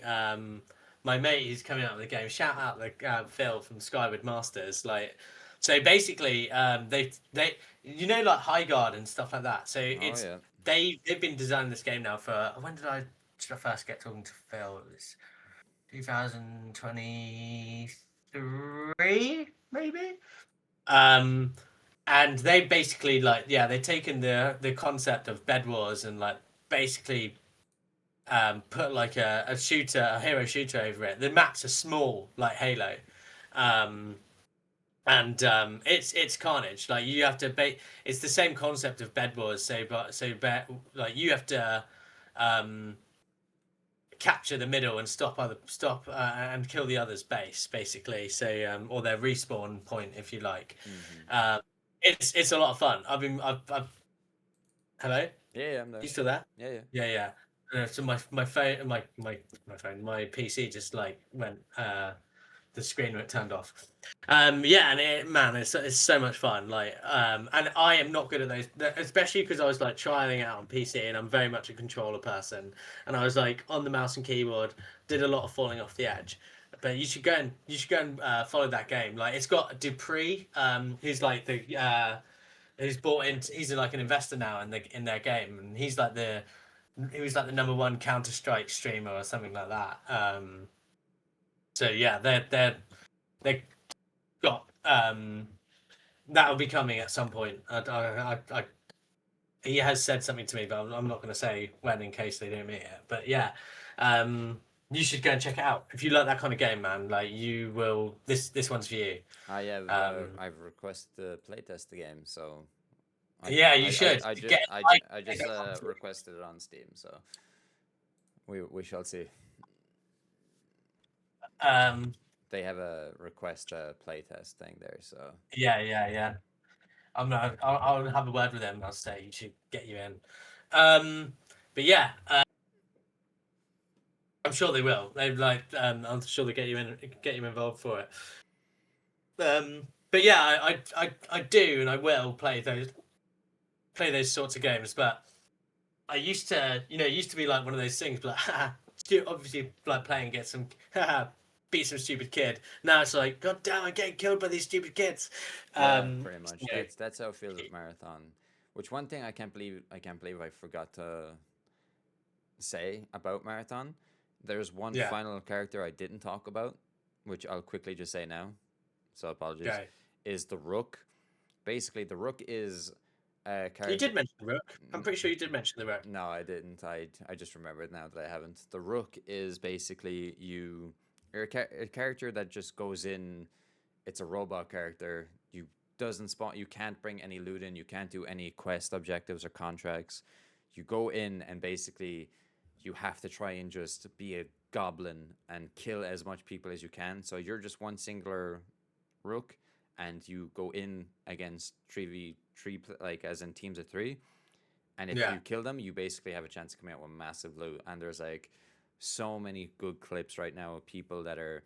my mate who's coming out of the game. Shout out the Phil from Skyward Masters. Like, so basically, they like High Guard and stuff like that. So Oh it's yeah. they've been designing this game now for when did I first get talking to Phil? It was 2023 maybe. Um, and they basically they've taken the concept of Bed Wars and like basically put like a hero shooter over it. The maps are small like Halo, um, and it's carnage. Like you have to it's the same concept of Bed Wars. Like you have to um, capture the middle and stop and kill the other's base basically. So or their respawn point if you like. Mm-hmm. Um, it's a lot of fun. I've hello. Yeah, yeah, I'm there. You still there? Yeah, yeah. Yeah, yeah. So my phone, my PC just like went. The screen went turned off. Yeah, and it's so much fun. Like, and I am not good at those, especially because I was like trialing out on PC, and I'm very much a controller person. And I was like on the mouse and keyboard, did a lot of falling off the edge. But you should go and follow that game. Like, it's got Dupree, who's like who's bought into. He's like an investor now in their game, and he was like the number one Counter Strike streamer or something like that. So yeah, they got that'll be coming at some point. He has said something to me, but I'm not going to say when in case they don't meet it. But yeah, you should go and check it out if you like that kind of game, man. Like you will. This one's for you. I've requested to playtest the game, so Yeah, you should get. I just requested it on Steam, so we shall see. Um. They have a request playtest thing there, so Yeah, yeah, yeah. I'll have a word with them. I'll say you should get you in. But yeah, I'm sure they will. I'm sure they get you involved for it. But yeah, I do and I will play those sorts of games. But I used to, it used to be like one of those things, but obviously like playing get some beat some stupid kid. Now it's like, God damn, I'm getting killed by these stupid kids. yeah, pretty much. You know, That's how it feels with Marathon. Which one thing I can't believe I forgot to say about Marathon. There's one yeah, final character I didn't talk about, which I'll quickly just say now. So apologies. okay. Is the Rook. Basically, the Rook is a You character. did mention the Rook. I'm pretty sure you did mention the Rook. No, I didn't. I just remembered now that I haven't. The Rook is basically you're a character that just goes in. It's a robot character. You doesn't spawn. You can't bring any loot in. You can't do any quest objectives or contracts. you go in and basically you have to try and just be a goblin and kill as much people as you can. So you're just one singular rook, and you go in against 3v3, like as in teams of three. And if Yeah. you kill them, you basically have a chance to come out with massive loot. And there's like so many good clips right now of people that are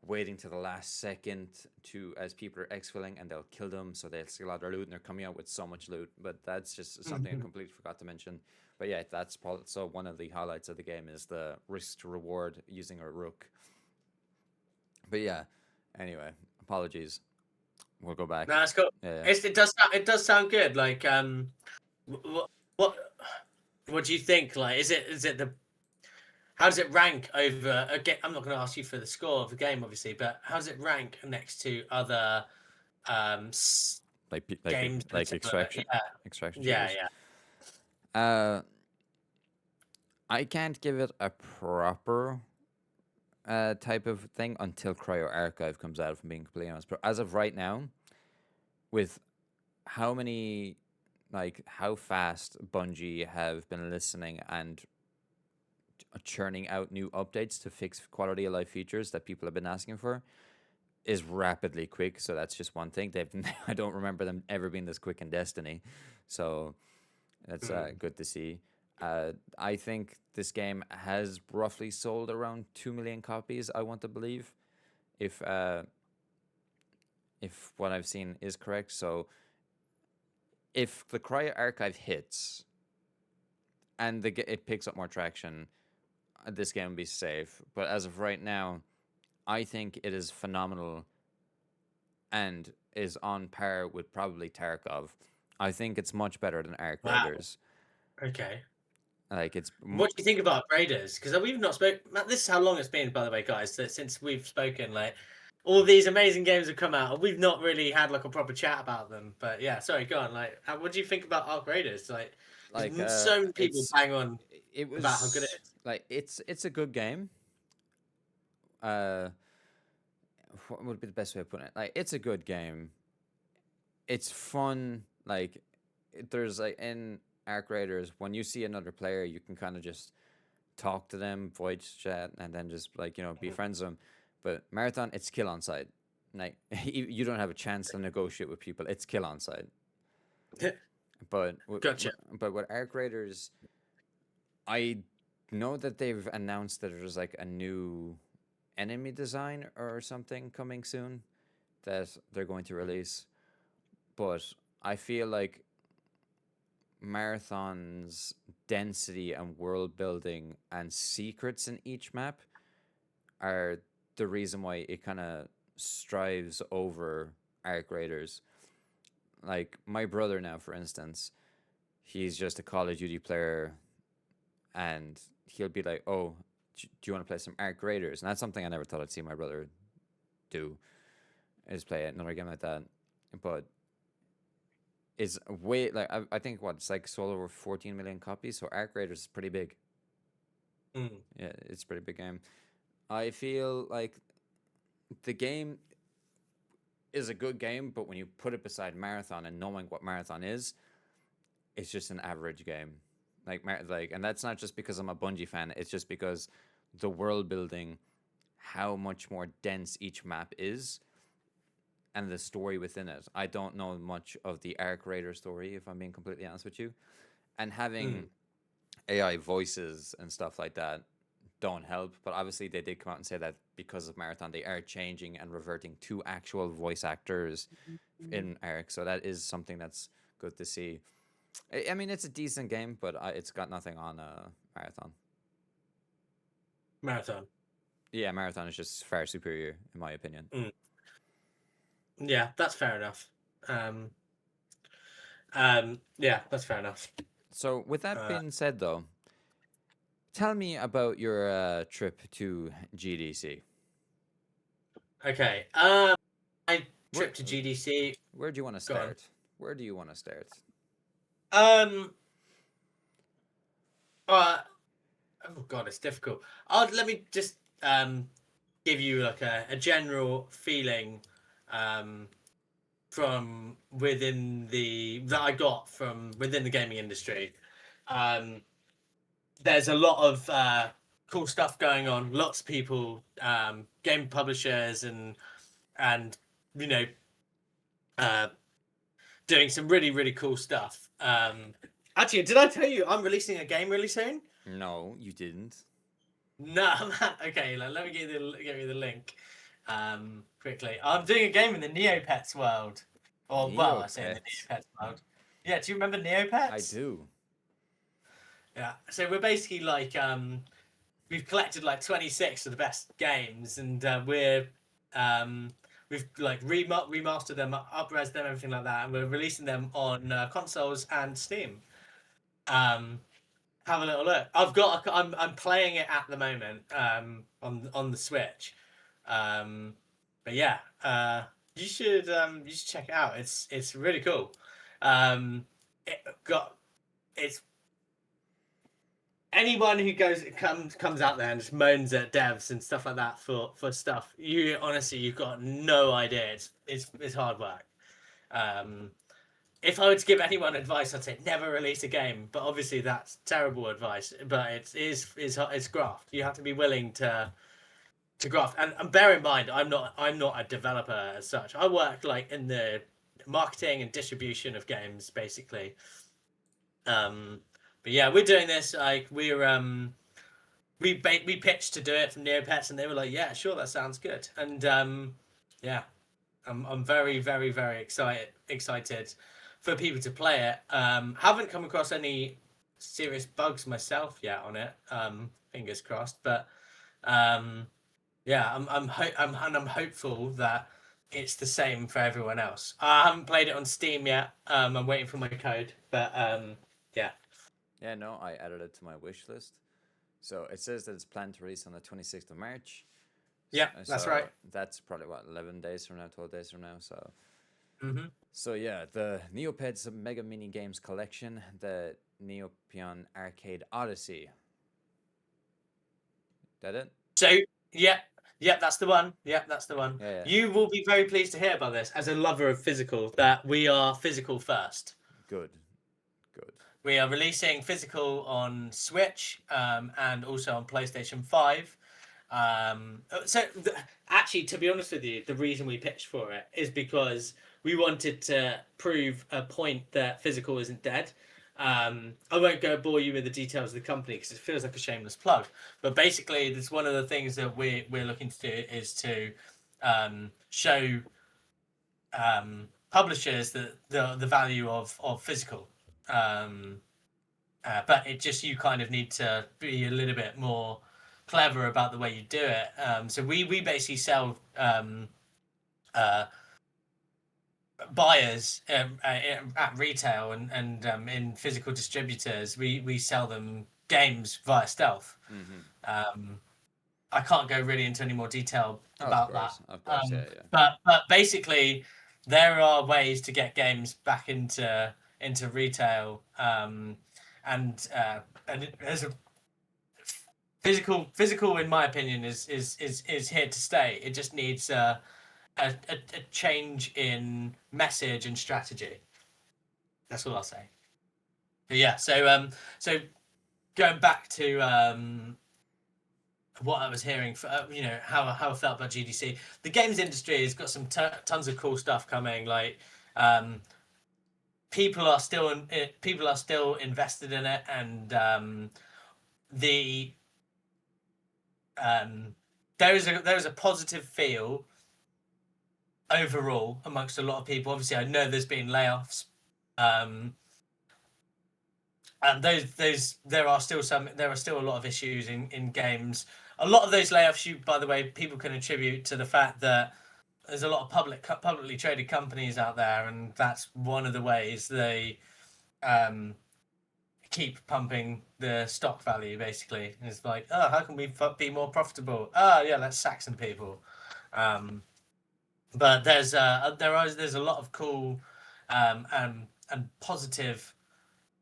waiting to the last second to as people are exfilling, and they'll kill them, so they'll steal all their loot, and they're coming out with so much loot. But that's just something I completely forgot to mention. But yeah, that's so one of the highlights of the game is the risk to reward using a rook. But yeah, anyway, apologies. We'll go back. No, that's cool. Yeah, It does sound good. Like what what do you think? Like, is it the how does it rank over again? I'm not going to ask you for the score of the game, obviously, but how does it rank next to other um games? like extraction, Yeah, extraction yeah, shooters. yeah. I can't give it a proper type of thing until Cryo Archive comes out, if I'm being completely honest. But as of right now, with how many, like, how fast Bungie have been listening and churning out new updates to fix quality of life features that people have been asking for, is rapidly quick. So that's just one thing. I don't remember them ever being this quick in Destiny. So that's good to see. I think this game has roughly sold around 2 million copies, I want to believe, if what I've seen is correct. So if the Cryo Archive hits and it picks up more traction, this game will be safe. But as of right now, I think it is phenomenal and is on par with probably Tarkov. I think it's much better than Arc Wow. Raiders. Okay. Like it's What do you think about Raiders? Because we've not spoken. This is how long it's been, by the way, guys. Since we've spoken, like all these amazing games have come out, and we've not really had like a proper chat about them. But yeah, sorry, go on. Like, what do you think about Arc Raiders? Like, like so many people it's bang on it about how good it was is. like it's a good game. Uh, what would be the best way of putting it? Like it's a good game. It's fun. Like there's like in Arc Raiders, when you see another player, you can kind of just talk to them, voice chat, and then just like be friends with them. But Marathon, it's kill on sight. Like you don't have a chance to negotiate with people. It's kill on sight. But Gotcha. but with Arc Raiders, I know that they've announced that there's like a new enemy design or something coming soon that they're going to release. But I feel like Marathon's density and world building and secrets in each map are the reason why it kind of strives over Arc Raiders. Like my brother now, for instance, he's just a Call of Duty player, and he'll be like, "Oh, do you want to play some Arc Raiders?" And that's something I never thought I'd see my brother do, is play another game like that. But it's way like I think what it's like sold over 14 million copies. So Arc Raiders is pretty big. Mm. Yeah, it's a pretty big game. I feel like the game is a good game, but when you put it beside Marathon and knowing what Marathon is, it's just an average game. And that's not just because I'm a Bungie fan. It's just because the world building, how much more dense each map is, and the story within it. I don't know much of the Arc Raider story, if I'm being completely honest with you. And having AI voices and stuff like that don't help. But obviously, they did come out and say that because of Marathon, they are changing and reverting to actual voice actors in Arc. So that is something that's good to see. I mean, it's a decent game, but it's got nothing on Marathon. Marathon. Yeah, Marathon is just far superior, in my opinion. Yeah, that's fair enough. Yeah, that's fair enough. So, with that being said, though, tell me about your trip to GDC. Okay. My trip to GDC. Where do you want to Go on. start? Where do you want to start? Oh God, it's difficult. Let me just give you like a general feeling from within that I got from within the gaming industry. There's a lot of cool stuff going on. Lots of people, game publishers, and you know, uh, doing some really really cool stuff. Actually, did I tell you I'm releasing a game really soon? No, you didn't. No, okay. Let me give you the link. Quickly, I'm doing a game in the Neopets world, or well, I say in the Neopets. Neopets world. Yeah, do you remember Neopets? I do. Yeah, so we're basically like we've collected like 26 of the best games, and we've like remastered them, up-res them, everything like that, and we're releasing them on consoles and Steam. Have a little look. I'm playing it at the moment on the Switch. But yeah, you should check it out. It's really cool. It got it's anyone who comes out there and just moans at devs and stuff like that for stuff. You honestly, you've got no idea. It's hard work. Um, if I were to give anyone advice, I'd say never release a game. But obviously, that's terrible advice. But it's graft. You have to be willing to graft. And bear in mind, I'm not a developer as such. I work like in the marketing and distribution of games, basically. But yeah, we're doing this. Like we pitched to do it from Neopets, and they were like, "Yeah, sure, that sounds good." And yeah, I'm very very very excited for people to play it. Haven't come across any serious bugs myself yet on it. Fingers crossed, but yeah, I'm hopeful that it's the same for everyone else. I haven't played it on Steam yet. I'm waiting for my code, but yeah. Yeah, no, I added it to my wish list. So it says that it's planned to release on the 26th of March. Yeah, that's right. That's probably what, 11 days from now, 12 days from now. So Mm-hmm. So yeah, the Neopets Mega Mini Games Collection, the Neopion Arcade Odyssey. That it? So yeah, that's the one. Yeah, that's the one. Yeah, yeah. You will be very pleased to hear about this as a lover of physical, that we are physical first. Good. Good. We are releasing physical on Switch and also on PlayStation 5. Actually, to be honest with you, the reason we pitched for it is because we wanted to prove a point that physical isn't dead. I won't go bore you with the details of the company because it feels like a shameless plug. But basically, that's one of the things that we're looking to do is to show publishers the value of physical. But it just, you kind of need to be a little bit more clever about the way you do it. So we basically sell buyers at retail and in physical distributors. We sell them games via stealth. Mm-hmm. I can't go really into any more detail about that. Of course, yeah. But basically, there are ways to get games back into retail, and there's a physical in my opinion is here to stay. It just needs a change in message and strategy. That's all I'll say. But yeah, so going back to what I was hearing, how I felt about GDC. The games industry has got some tons of cool stuff coming. Like people are still invested in it, and there is a positive feel overall amongst a lot of people. Obviously, I know there's been layoffs, and there are still a lot of issues in games. A lot of those layoffs, by the way, people can attribute to the fact that there's a lot of publicly traded companies out there, and that's one of the ways they keep pumping the stock value. Basically, it's like, oh, how can we be more profitable? Oh, yeah, let's sack some people. But there's a lot of cool and positive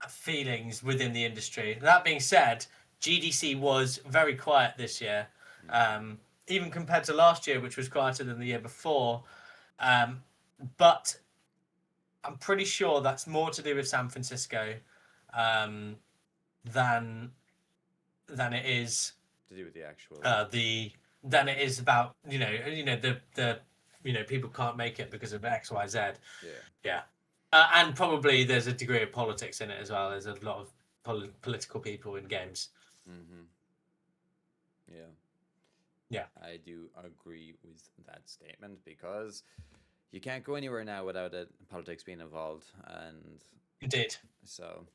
feelings within the industry. That being said, GDC was very quiet this year, even compared to last year, which was quieter than the year before. But I'm pretty sure that's more to do with San Francisco. than it is To do with the actual. the than it is about the people can't make it because of X Y Z. Yeah. Yeah, and probably there's a degree of politics in it as well. There's a lot of political people in games. Mm-hmm. Yeah. Yeah, I do agree with that statement because you can't go anywhere now without politics being involved, and indeed. so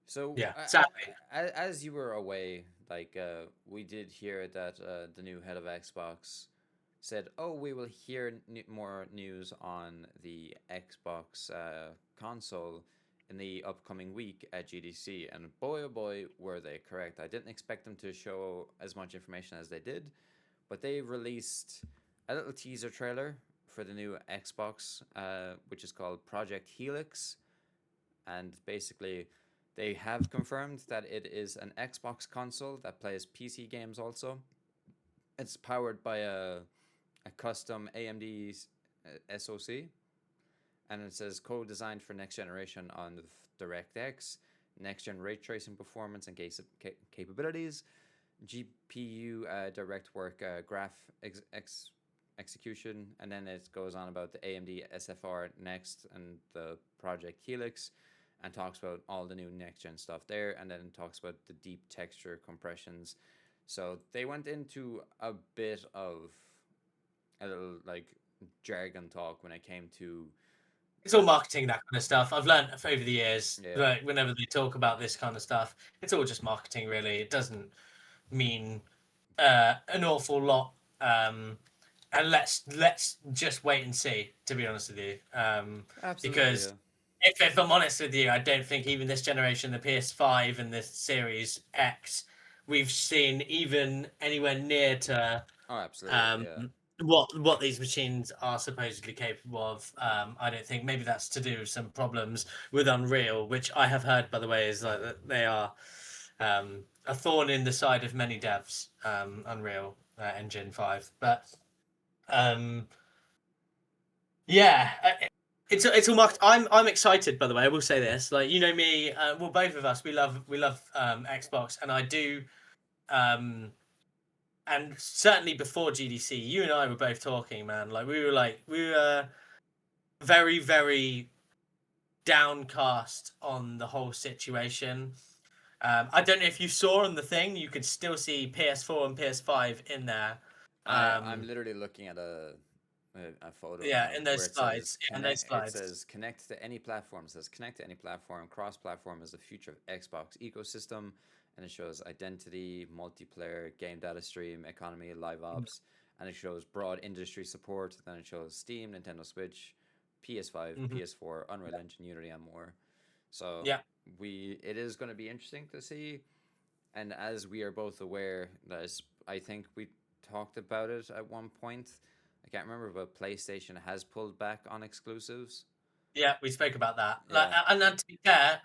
so Yeah, sadly. as you were away, like we did hear that the new head of Xbox said, "Oh, we will hear more news on the Xbox console in the upcoming week at GDC." And boy, oh boy, were they correct! I didn't expect them to show as much information as they did, but they released a little teaser trailer for the new Xbox, which is called Project Helix, and basically they have confirmed that it is an Xbox console that plays PC games also. It's powered by a custom AMD SoC, and it says co-designed for next generation on DirectX, next gen ray tracing performance and capabilities, GPU direct work graph execution, and then it goes on about the AMD SFR Next and the Project Helix, and talks about all the new next gen stuff there, and then talks about the deep texture compressions. So they went into a bit of a little like jargon talk when it came to It's all marketing, that kind of stuff. I've learned over the years, yeah. like whenever they talk about this kind of stuff, it's all just marketing, really. It doesn't mean an awful lot. And let's just wait and see. To be honest with you, Absolutely, because yeah. if I'm honest with you, I don't think even this generation, the PS5 and the Series X, we've seen even anywhere near to Oh, absolutely, um, yeah. what these machines are supposedly capable of. I don't think maybe that's to do with some problems with Unreal, which I have heard, by the way, is like that they are a thorn in the side of many devs. Unreal Engine 5, but um, yeah. It's all marked. I'm excited. By the way, I will say this. Like me, well, both of us, we love Xbox, and I do. And certainly before GDC, you and I were both talking, man. Like we were very, very downcast on the whole situation. I don't know if you saw on the thing, you could still see PS4 and PS5 in there. I'm Um, literally looking at a photo yeah, now in those where it says slides. Yeah, in those connect. It slides. says connect to any platform. It says connect to any platform. Cross platform is the future of Xbox ecosystem, and it shows identity, multiplayer, game data stream, economy, live ops, and it shows broad industry support. Then it shows Steam, Nintendo Switch, PS5, Mm-hmm. PS4, Unreal Engine, Unity, and more. So Yeah, it is going to be interesting to see, and as we are both aware, that is, I think we talked about it at one point. I can't remember, but PlayStation has pulled back on exclusives. yeah, we spoke about that. Like, Yeah, and then to be fair,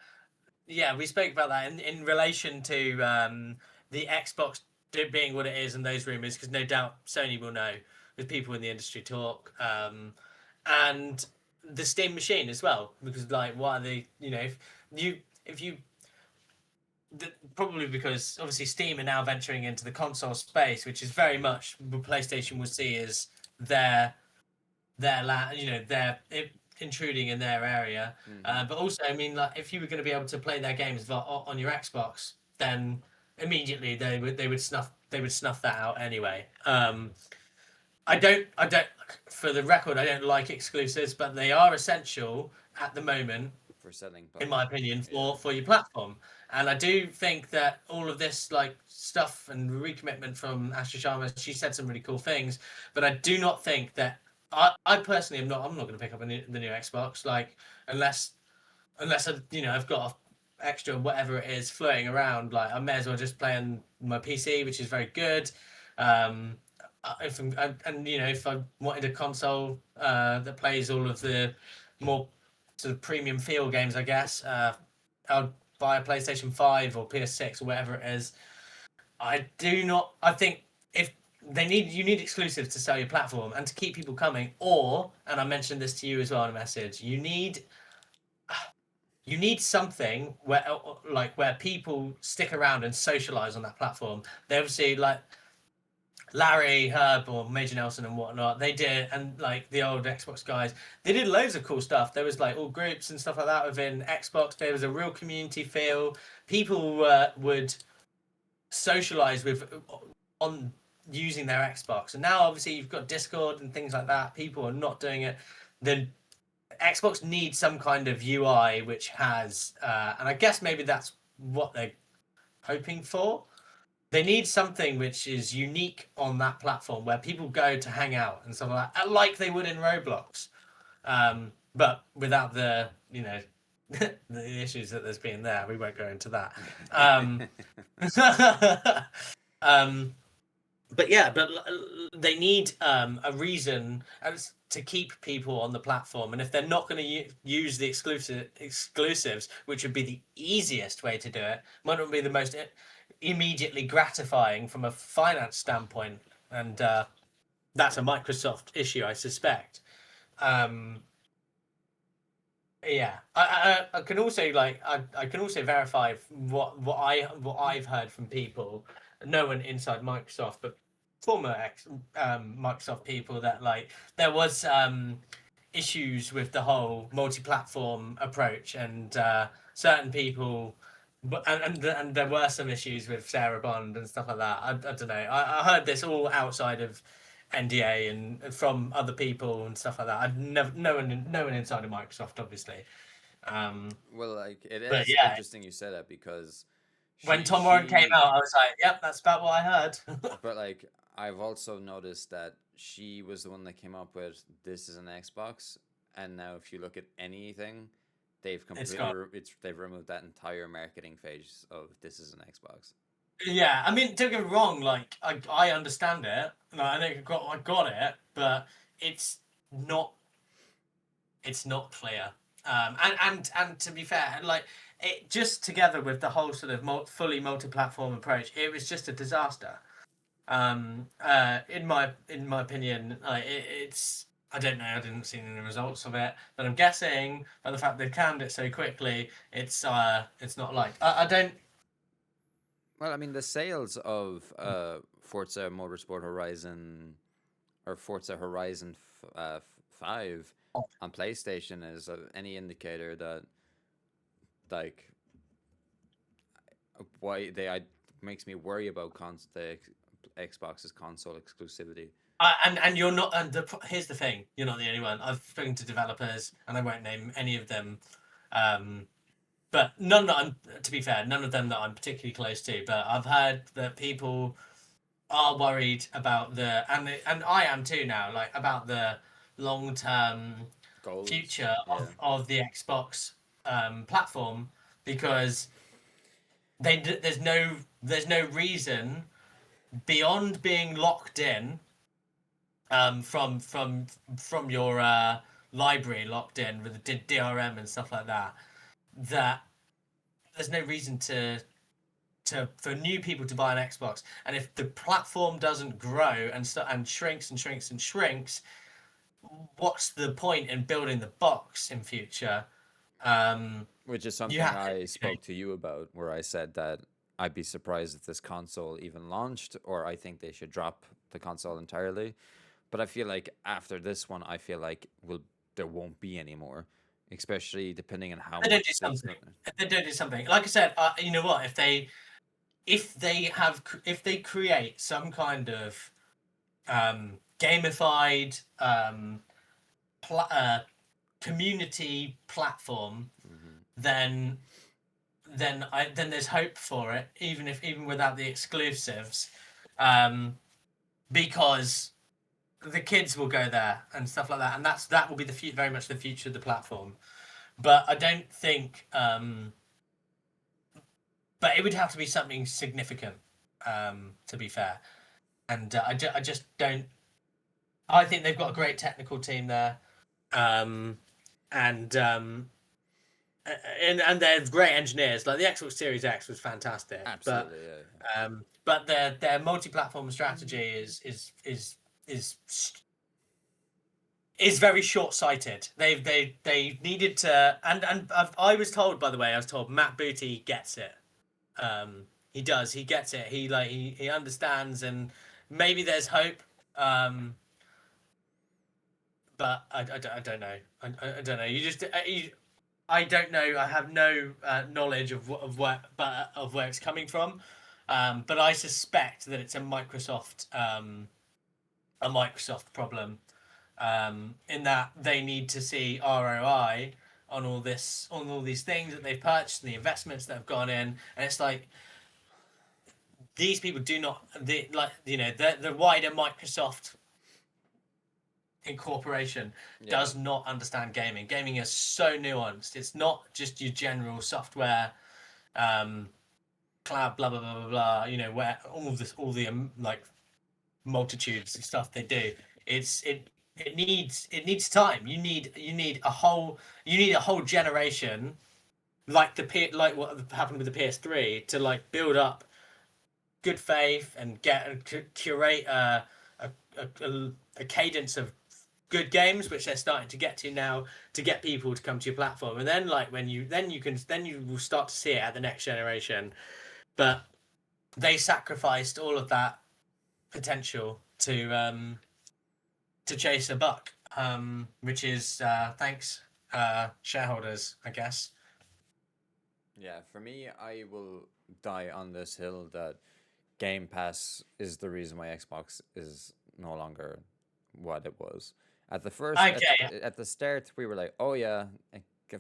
yeah, we spoke about that in relation to the Xbox being what it is and those rumors, because no doubt Sony will know with people in the industry talk, and the Steam machine as well, because like, why are they? If you probably because obviously Steam are now venturing into the console space, which is very much what PlayStation will see as their their intruding in their area. mm-hmm. But also, I mean, like if you were going to be able to play their games on your Xbox, then immediately they would snuff that out anyway. I don't for the record, I don't like exclusives, but they are essential at the moment, For selling in my platforms. opinion, Yeah, for your platform. And I do think that all of this like stuff and recommitment from Ashley Sharma, she said some really cool things, but I do not think that I personally am not. I'm not going to pick up the new Xbox, like unless I've got a extra whatever it is floating around. Like I may as well just play on my PC, which is very good. Um, if if I wanted a console that plays all of the more sort of premium feel games, I guess I'll buy a PlayStation 5 or PS6 or whatever it is. I do not. I think if you need exclusives to sell your platform and to keep people coming, or and I mentioned this to you as well in a message. You need you need something where like where people stick around and socialize on that platform. They obviously like Larry, Herb, or Major Nelson and whatnot, they did, and like the old Xbox guys, they did loads of cool stuff. There was like all groups and stuff like that within Xbox. There was a real community feel. People would socialize with on using their Xbox, and now obviously you've got Discord and things like that. People are not doing it. The Xbox needs some kind of UI which has, and I guess maybe that's what they're hoping for. They need something which is unique on that platform where people go to hang out and stuff like that, like they would in Roblox, but without the the issues that there's been there. We won't go into that. Um, but yeah, but they need a reason to keep people on the platform, and if they're not going to use the exclusives, which would be the easiest way to do it, might not be the most immediately gratifying from a finance standpoint, and that's a Microsoft issue, I suspect. Yeah, I can also I can also verify what I've heard from people, no one inside Microsoft, but former Microsoft people, that like there was issues with the whole multi-platform approach, and certain people, and there were some issues with Sarah Bond and stuff like that. I don't know. I heard this all outside of NDA and from other people and stuff like that. I've never no one inside of Microsoft, obviously. Well, like it But is yeah, interesting you say that because when she Tom Warren came she out, I was like, "Yep, that's about what I heard." but like I've also noticed that she was the one that came up with this is an Xbox, and now if you look at anything, they've It's completely gone. they've removed that entire marketing phase of this is an Xbox. Yeah, I mean, don't get me wrong. Like, I understand it. Like, I got it, but it's not it's not clear. And to be fair, like it just together with the whole sort of fully multi-platform approach, it was just a disaster. In my opinion, it's I don't know. I didn't see any results of it, but I'm guessing by the fact they've canned it so quickly, it's not like I don't. Well, I mean the sales of Forza Motorsport Horizon or Forza Horizon 5 on PlayStation is any indicator that like why they I makes me worry about the Xbox's console exclusivity. And you're not. And here's the thing: you're not the only one. I've spoken to developers, and I won't name any of them. Um, but none that I'm. To be fair, none of them that I'm particularly close to. But I've heard that people are worried about and I am too now. Like about the long term Goals, future yeah. of the Xbox platform, because there's no reason beyond being locked in from your library, locked in with the DRM and stuff like that, that there's no reason to for new people to buy an Xbox. And if the platform doesn't grow and shrinks and shrinks and shrinks, what's the point in building the box in future? Which is You something have I spoke to you about, where I said that I'd be surprised if this console even launched, or I think they should drop the console entirely. But I feel like after this one, I feel like there won't be any more, especially depending on how they don't do much something. If they don't do something, like I said, you know what? If they create some kind of gamified pl- uh, community platform, Mm-hmm. then then there's hope for it, even without the exclusives, um, because the kids will go there and stuff like that, and that will be very much the future of the platform. But I don't think, but it would have to be something significant, to be fair. And I just don't. I think they've got a great technical team there, um, and and they're great engineers. Like the Xbox Series X was fantastic, Absolutely, yeah. but their multi-platform strategy is is very short-sighted. They needed to, and I was told, by the way, I was told Matt Booty gets it. He does. He gets it. He understands, and maybe there's hope. But I don't know. I don't know. I don't know. I have no knowledge of where it's coming from. But I suspect that it's a Microsoft problem. In that they need to see ROI on all these things that they've purchased and the investments that have gone in, and it's like these people do not the wider Microsoft incorporation Yeah. does not understand gaming. Gaming is so nuanced. It's not just your general software, cloud, blah blah blah blah blah. Where all the like multitudes of stuff they do. It needs time. You need a whole generation like what happened with the PS3 to like build up good faith and curate a cadence of good games, which they're starting to get to now, to get people to come to your platform. And then like when you will start to see it at the next generation. But they sacrificed all of that potential to chase a buck, which is thanks shareholders, I guess. Yeah, for me, I will die on this hill that Game Pass is the reason why Xbox is no longer what it was. At the first, Okay, at the start, we were like, "Oh yeah,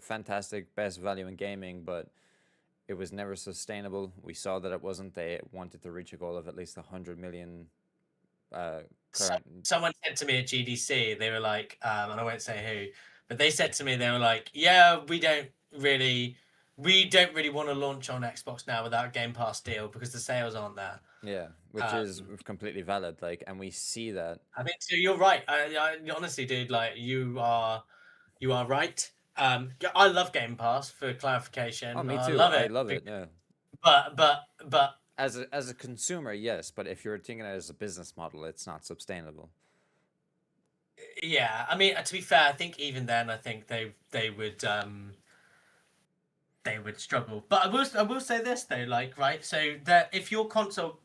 fantastic, best value in gaming," but it was never sustainable. We saw that it wasn't. They wanted to reach a goal of at least 100 million current. someone said to me at GDC, they were like, and I won't say who, but they said to me, they were like, "Yeah, we don't really want to launch on Xbox now without a Game Pass deal because the sales aren't there." Yeah, which is completely valid. Like, and we see that. I think so. You're right. I honestly, dude, like you are right. I love Game Pass for clarification. Oh, me I too. love I it, love it. Yeah. but As a consumer, yes, but if you're thinking it as a business model, it's not sustainable. yeah. I mean, to be fair, I think even then, I think they would struggle. But I will say this though, like right, so that if your console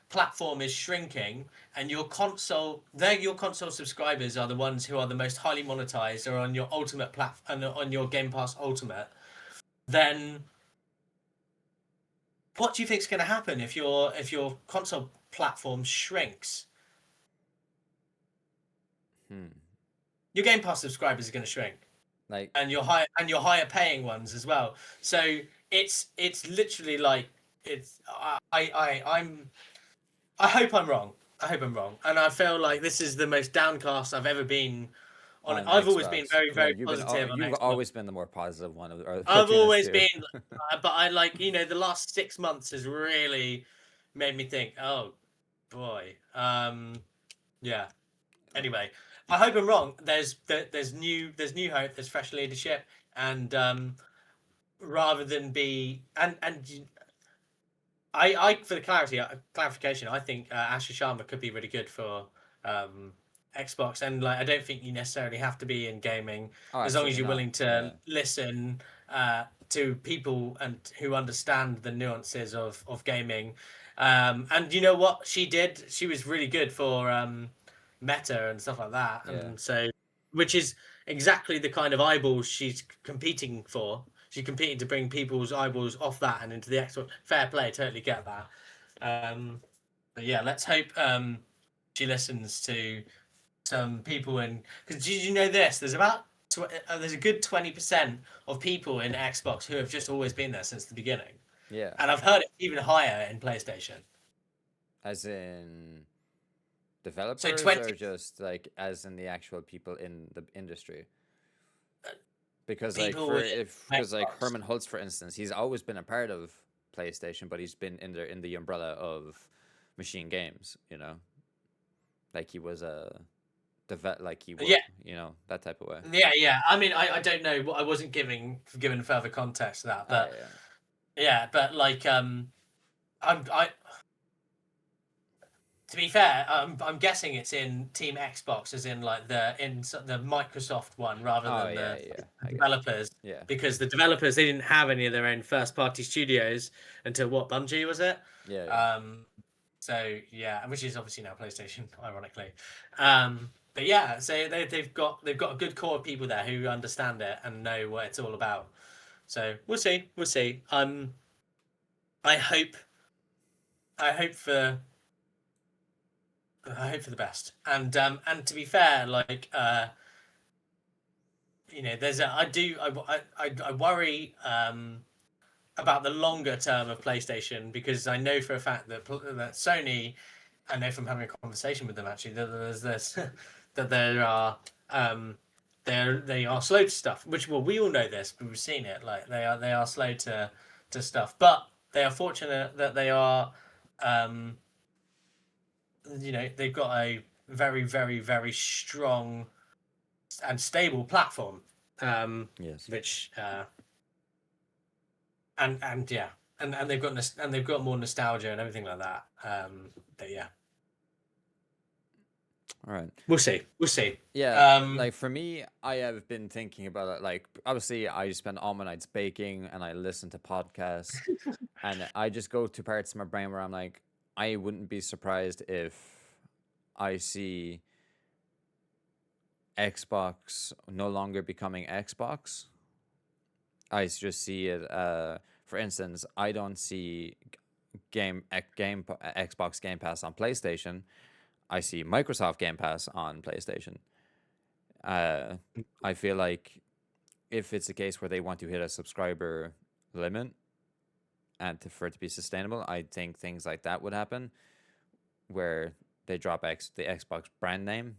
platform is shrinking and your console subscribers are the ones who are the most highly monetized or on your ultimate platform on your Game Pass Ultimate, then what do you think is going to happen if your console platform shrinks? Your Game Pass subscribers are going to shrink, Like, and your higher paying ones as well. So it's literally like I hope I'm wrong. I hope I'm wrong, and I feel like this is the most downcast I've ever been on. on I've always been Xbox. very Come on, very positive on you've Xbox. always been the more positive one of I've between us always two. been, but I like the last 6 months has really made me think. Oh boy, yeah. Anyway, I hope I'm wrong. There's new hope. There's fresh leadership, and rather than be and I for the clarification, I think Asher Sharma could be really good for Xbox, and like I don't think you necessarily have to be in gaming Oh, as long as absolutely you're not. willing to listen to people and who understand the nuances of gaming. And you know what she did? She was really good for Meta and stuff like that, Yeah. and so which is exactly the kind of eyeballs she's competing for. She's competing to bring people's eyeballs off that and into the Xbox. Fair play, totally get that. But yeah, let's hope she listens to some people in. Because did you know this? There's a good 20% of people in Xbox who have just always been there since the beginning, Yeah. and I've heard it even higher in PlayStation. As in So developers or 20 just like as in the actual people in the industry? Because like people with because like Xbox. Herman Holtz, for instance, he's always been a part of PlayStation, but he's been in the umbrella of Machine Games, you know? Like he was a like he was, Yeah, you know, that type of way. yeah. I mean, I don't know. I wasn't given further context to that, Oh but yeah. yeah, but like I To be fair, I'm guessing it's in Team Xbox, as in like the Microsoft one, rather Oh than yeah, the yeah, I get it. developers, Yeah, because the developers, they didn't have any of their own first-party studios until what, Bungie was it? yeah, yeah. Um, so yeah, which is obviously now PlayStation, ironically. But yeah, so they've got a good core of people there who understand it and know what it's all about. So we'll see, we'll see. I hope, I hope for I hope for the best. And to be fair, like there's a I do I worry about the longer term of PlayStation, because I know for a fact that Sony, I know from having a conversation with them actually, that there's this that there are they are slow to stuff, which, well, we all know this, but we've seen it. Like they are slow to stuff, but they are fortunate that they are um they've got a very, very, very strong and stable platform, Yes. which and yeah, and they've got more nostalgia and everything like that. But yeah, All right. we'll see, we'll see. Yeah, Um, like for me, I have been thinking about it. Like, obviously, I spend all my nights baking and I listen to podcasts, and I just go to parts of my brain where I'm like, I wouldn't be surprised if I see Xbox no longer becoming Xbox. Just see it. For instance, I don't see Xbox Game Pass on PlayStation. I see Microsoft Game Pass on PlayStation. Uh, I feel like if it's a case where they want to hit a subscriber limit and for it to be sustainable, I think things like that would happen, where they drop the Xbox brand name.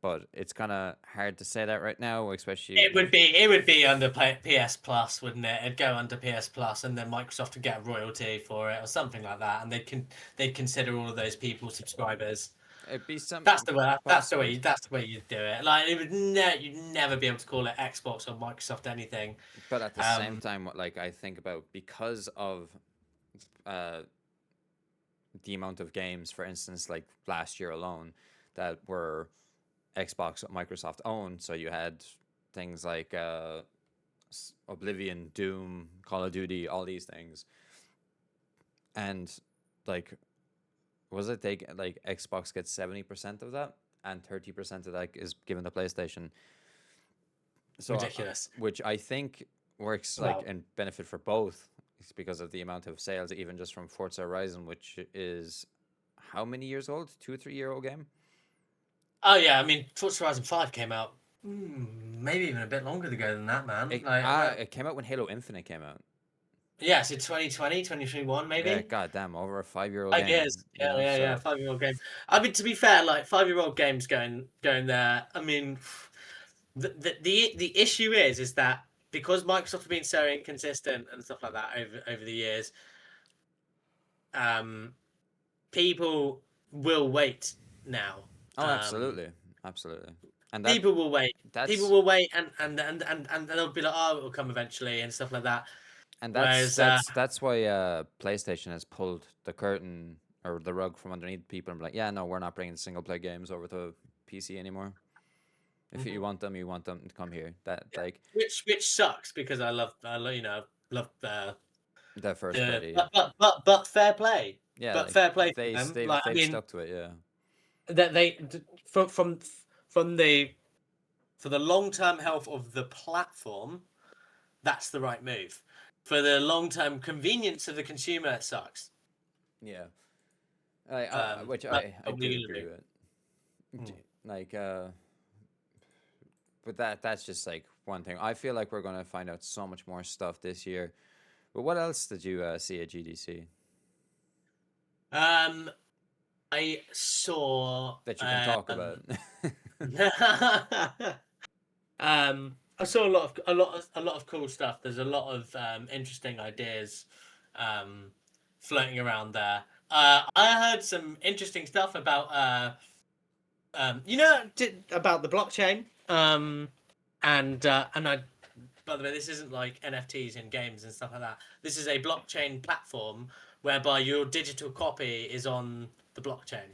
But it's kind of hard to say that right now, especially it with. would be under PS Plus, wouldn't it? It'd go under PS Plus, and then Microsoft would get a royalty for it or something like that, and they'd consider all of those people subscribers. It'd be some That's the way. That's the possibly, way. That's the way you do it. Like it would you'd never be able to call it Xbox or Microsoft anything. but at the same Um, time, what like I think about, because of uh, the amount of games, for instance, like last year alone, that were Xbox Microsoft owned. So you had things like Oblivion, Doom, Call of Duty, all these things, and like, was it they like Xbox gets 70% of that, and 30% of that is given to PlayStation. So, Ridiculous. which I think works like Well, and benefit for both. It's because of the amount of sales, even just from Forza Horizon, which is how many years old? 2 or 3 year old game. oh yeah, I mean, Forza Horizon 5 came out maybe even a bit longer ago than that, man. It came out when Halo Infinite came out. Yeah, so 2020, 2021, Yeah, maybe. goddamn, over a 5 year old 5 years. game. You Yeah, know, yeah, yeah. so 5-year-old game. I mean, to be fair, like 5-year-old games going there. I mean, the issue is that because Microsoft have been so inconsistent and stuff like that over the years, um, people will wait now. oh, Um, absolutely, absolutely, and people will wait. People that's will wait, and they'll be like, oh, it will come eventually and stuff like that. and that's Whereas, that's that's why PlayStation has pulled the curtain or the rug from underneath people and be like, yeah, no, we're not bringing single player games over to PC anymore. If Mhm. you want them, you want them to come here. That Yeah, like which sucks because I love love the first the party. but fair play, Yeah, but like fair play to they them. they've Like I they've mean stuck to it. Yeah, that they from the for the long term health of the platform, that's the right move. For the long term convenience of the consumer, it sucks. yeah. Which But I what are do you gonna agree do? with. Hmm. Like but that's just like one thing. I feel like we're gonna find out so much more stuff this year. But what else did you see at GDC Um, I saw that you can talk about? I saw a lot of cool stuff. There's a lot of interesting ideas um, floating around there. I heard some interesting stuff about about the blockchain. And I, by the way, this isn't like NFTs in games and stuff like that. This is a blockchain platform whereby your digital copy is on the blockchain.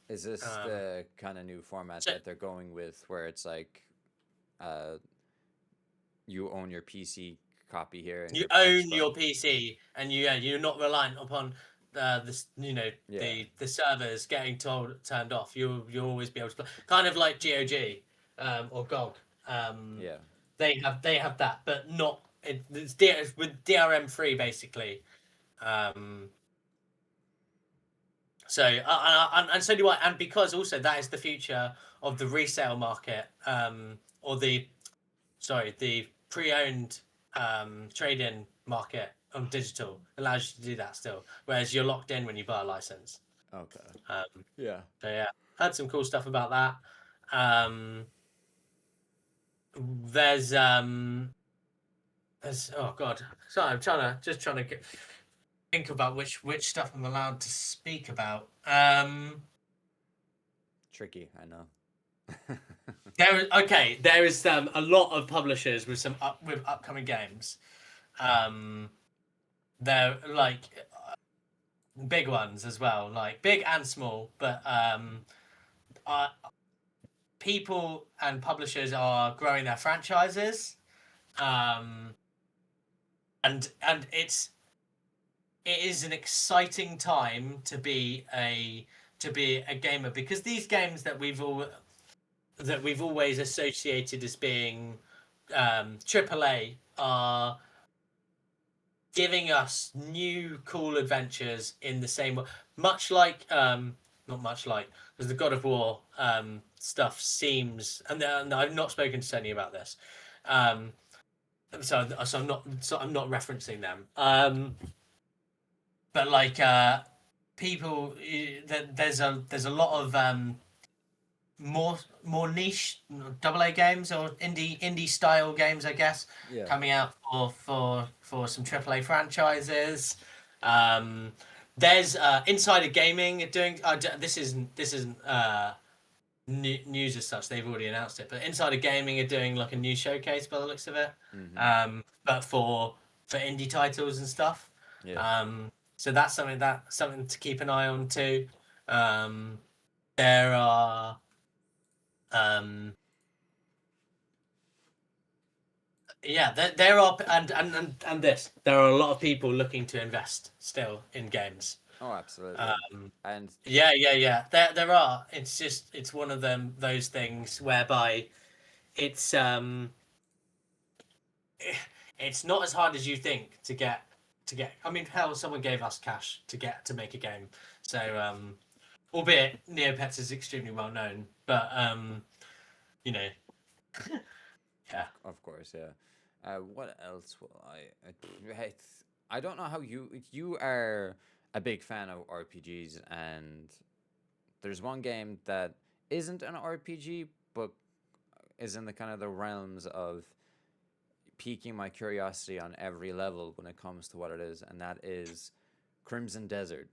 Is this Um, the kind of new format so that they're going with, where it's like, uh, you own your PC copy here and you your own Xbox? your PC, and you're not reliant upon this Yeah, the servers getting turned off. You'll always be able to play, kind of like GOG or GOG. Um, yeah. they have that, but not it's with DRM free basically. Um, so and so do I, and because also that is the future of the resale market, or the pre-owned trade-in market on digital allows you to do that still, whereas you're locked in when you buy a license. Okay. Um, Yeah. so yeah, heard some cool stuff about that. Um, there's oh god, sorry, I'm trying to think about which stuff I'm allowed to speak about. Tricky, I know. There is a lot of publishers with with upcoming games. Um, they're like big ones as well, like big and small. But uh, people and publishers are growing their franchises, um, and it is an exciting time to be a gamer, because these games that we've always associated as being AAA are giving us new cool adventures in the same way, much like not much like, because the God of War stuff seems, and I've not spoken to Sony about this, um, so I'm not referencing them, but like people, there's a lot of more niche AA games or indie style games, I guess, Yeah. coming out for some AAA franchises. Um, there's Insider Gaming doing this isn't news as such. They've already announced it, but Insider Gaming are doing like a new showcase by the looks of it. Mm-hmm. But for indie titles and stuff. Yeah. So that's something to keep an eye on too. There are um, yeah, there are, and this, there are a lot of people looking to invest still in games. Oh, absolutely. Um, And yeah. There are. It's just it's one of those things whereby it's it's not as hard as you think to get. I mean, hell, someone gave us cash to make a game. So albeit Neopets is extremely well known, but you know, yeah. of course, yeah. What else will hey, I don't know how you are a big fan of RPGs, and there's one game that isn't an RPG, but is in the kind of the realms of piquing my curiosity on every level when it comes to what it is, and that is Crimson Desert.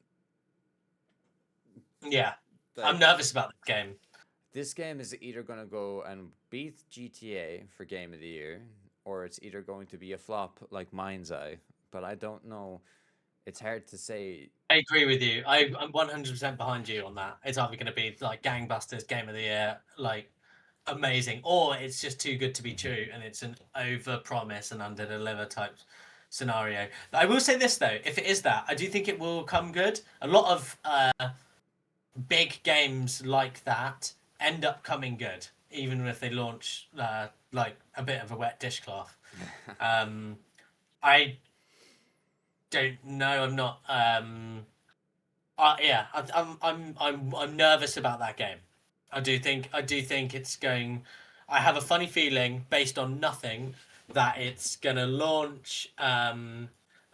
Yeah, I'm Like, nervous about the game. this game is either going to go and beat GTA for Game of the Year, or it's either going to be a flop like Mind's Eye. But I don't know. It's hard to say. I agree with you. I'm 100% behind you on that. It's either going to be like gangbusters, game of the year, like amazing, or it's just too good to be true, and it's an over promise and under deliver type scenario. I will say this though: if it is that, I do think it will come good. A lot of big games like that end up coming good, even if they launch like a bit of a wet dishcloth. Um, I don't know. I'm not. Yeah, I'm nervous about that game. I do think it's going. I have a funny feeling, based on nothing, that it's gonna launch a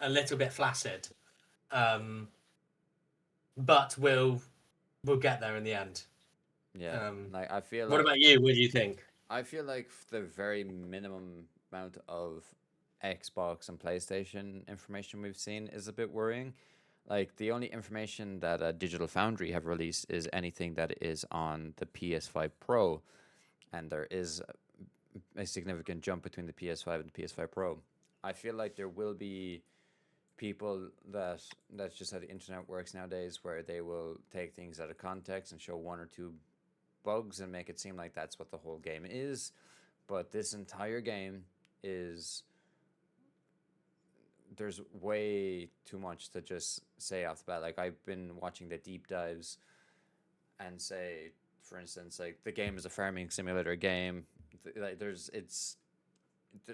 little bit flaccid, um, but we'll get there in the end. Yeah, Um, like I feel what like about you? What do you think? the very minimum amount of Xbox and PlayStation information we've seen is a bit worrying. Like the only information that Digital Foundry have released is anything that is on the PS5 Pro, and there is a significant jump between the PS5 and the PS5 Pro. I feel like there will be people that's just how the internet works nowadays, where they will take things out of context and show one or two bugs and make it seem like that's what the whole game is. But this entire game is, there's way too much to just say off the bat. Like, I've been watching the deep dives and say, for instance, like, the game is a farming simulator game. Like,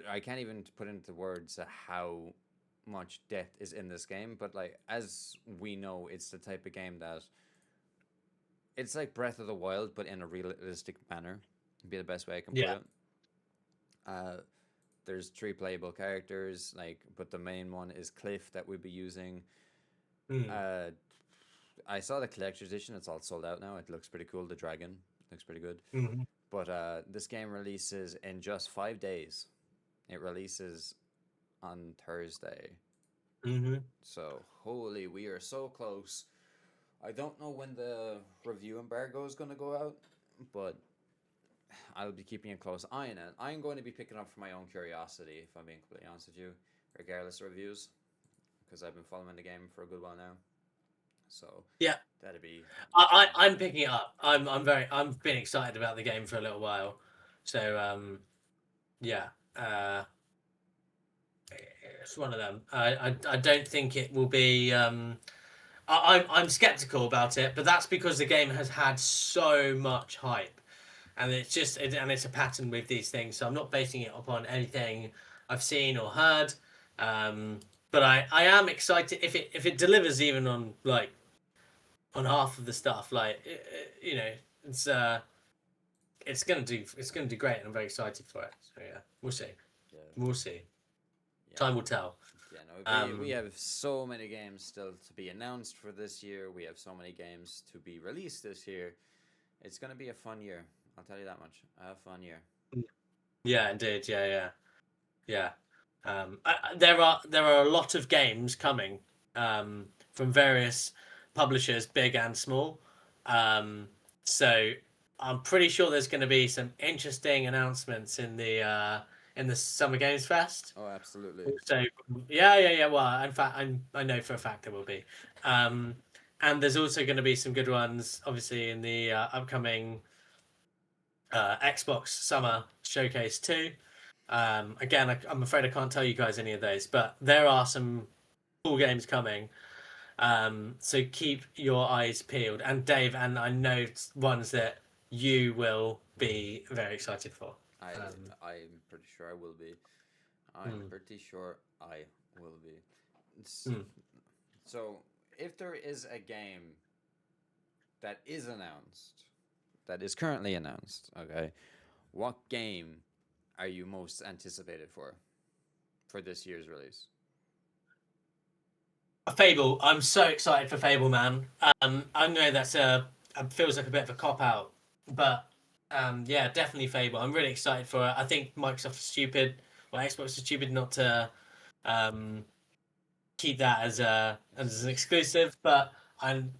I can't even put into words how much depth is in this game. But like, as we know, it's the type of game that it's like Breath of the Wild, but in a realistic manner. Would be the best way I can put Yeah. it. Uh, there's three playable characters, like, but the main one is Cliff that we'll be using. Mm. Uh, I saw the collector's edition; it's all sold out now. It looks pretty cool. The dragon looks pretty good. Hmm. But this game releases in just 5 days. It releases on Thursday. Hmm. So holy, we are so close. I don't know when the review embargo is going to go out, but I'll be keeping a close eye on it. I'm going to be picking up for my own curiosity, if I'm being completely honest with you, regardless of reviews, because I've been following the game for a good while now. So Yeah. that'd be. I'm picking it up. I've been excited about the game for a little while. So yeah. It's one of them. I don't think it will be. I'm skeptical about it, but that's because the game has had so much hype, and it's a pattern with these things. So I'm not basing it upon anything I've seen or heard. But I am excited if it delivers even on like on half of the stuff. Like you know, it's it's gonna do great, and I'm very excited for it. So yeah, we'll see. Yeah, We'll see. yeah, Time will tell. yeah. No, we Um, have so many games still to be announced for this year. We have so many games to be released this year. It's gonna be a fun year. I'll tell you that much. A fun year. yeah, indeed. Yeah. There are a lot of games coming from various publishers, big and small. Um, so I'm pretty sure there's going to be some interesting announcements in the Summer Games Fest. Oh, absolutely. So yeah. Well, in fact, I know for a fact there will be. Um, and there's also going to be some good ones, obviously, in the upcoming Xbox Summer Showcase 2. Again, I'm afraid I can't tell you guys any of those, but there are some cool games coming. So keep your eyes peeled. And Dave, and I know ones that you will be very excited for. I I'm pretty sure I will be. I'm Mm, pretty sure I will be. It's, mm. so if there is a game that is announced, that is currently announced, okay, what game are you most anticipated for this year's release? Fable. I'm so excited for Fable, man. I know that's feels like a bit of a cop out, but yeah, definitely Fable. I'm really excited for it. I think Microsoft is stupid, or Xbox is stupid not to um, keep that as an exclusive. But I'm,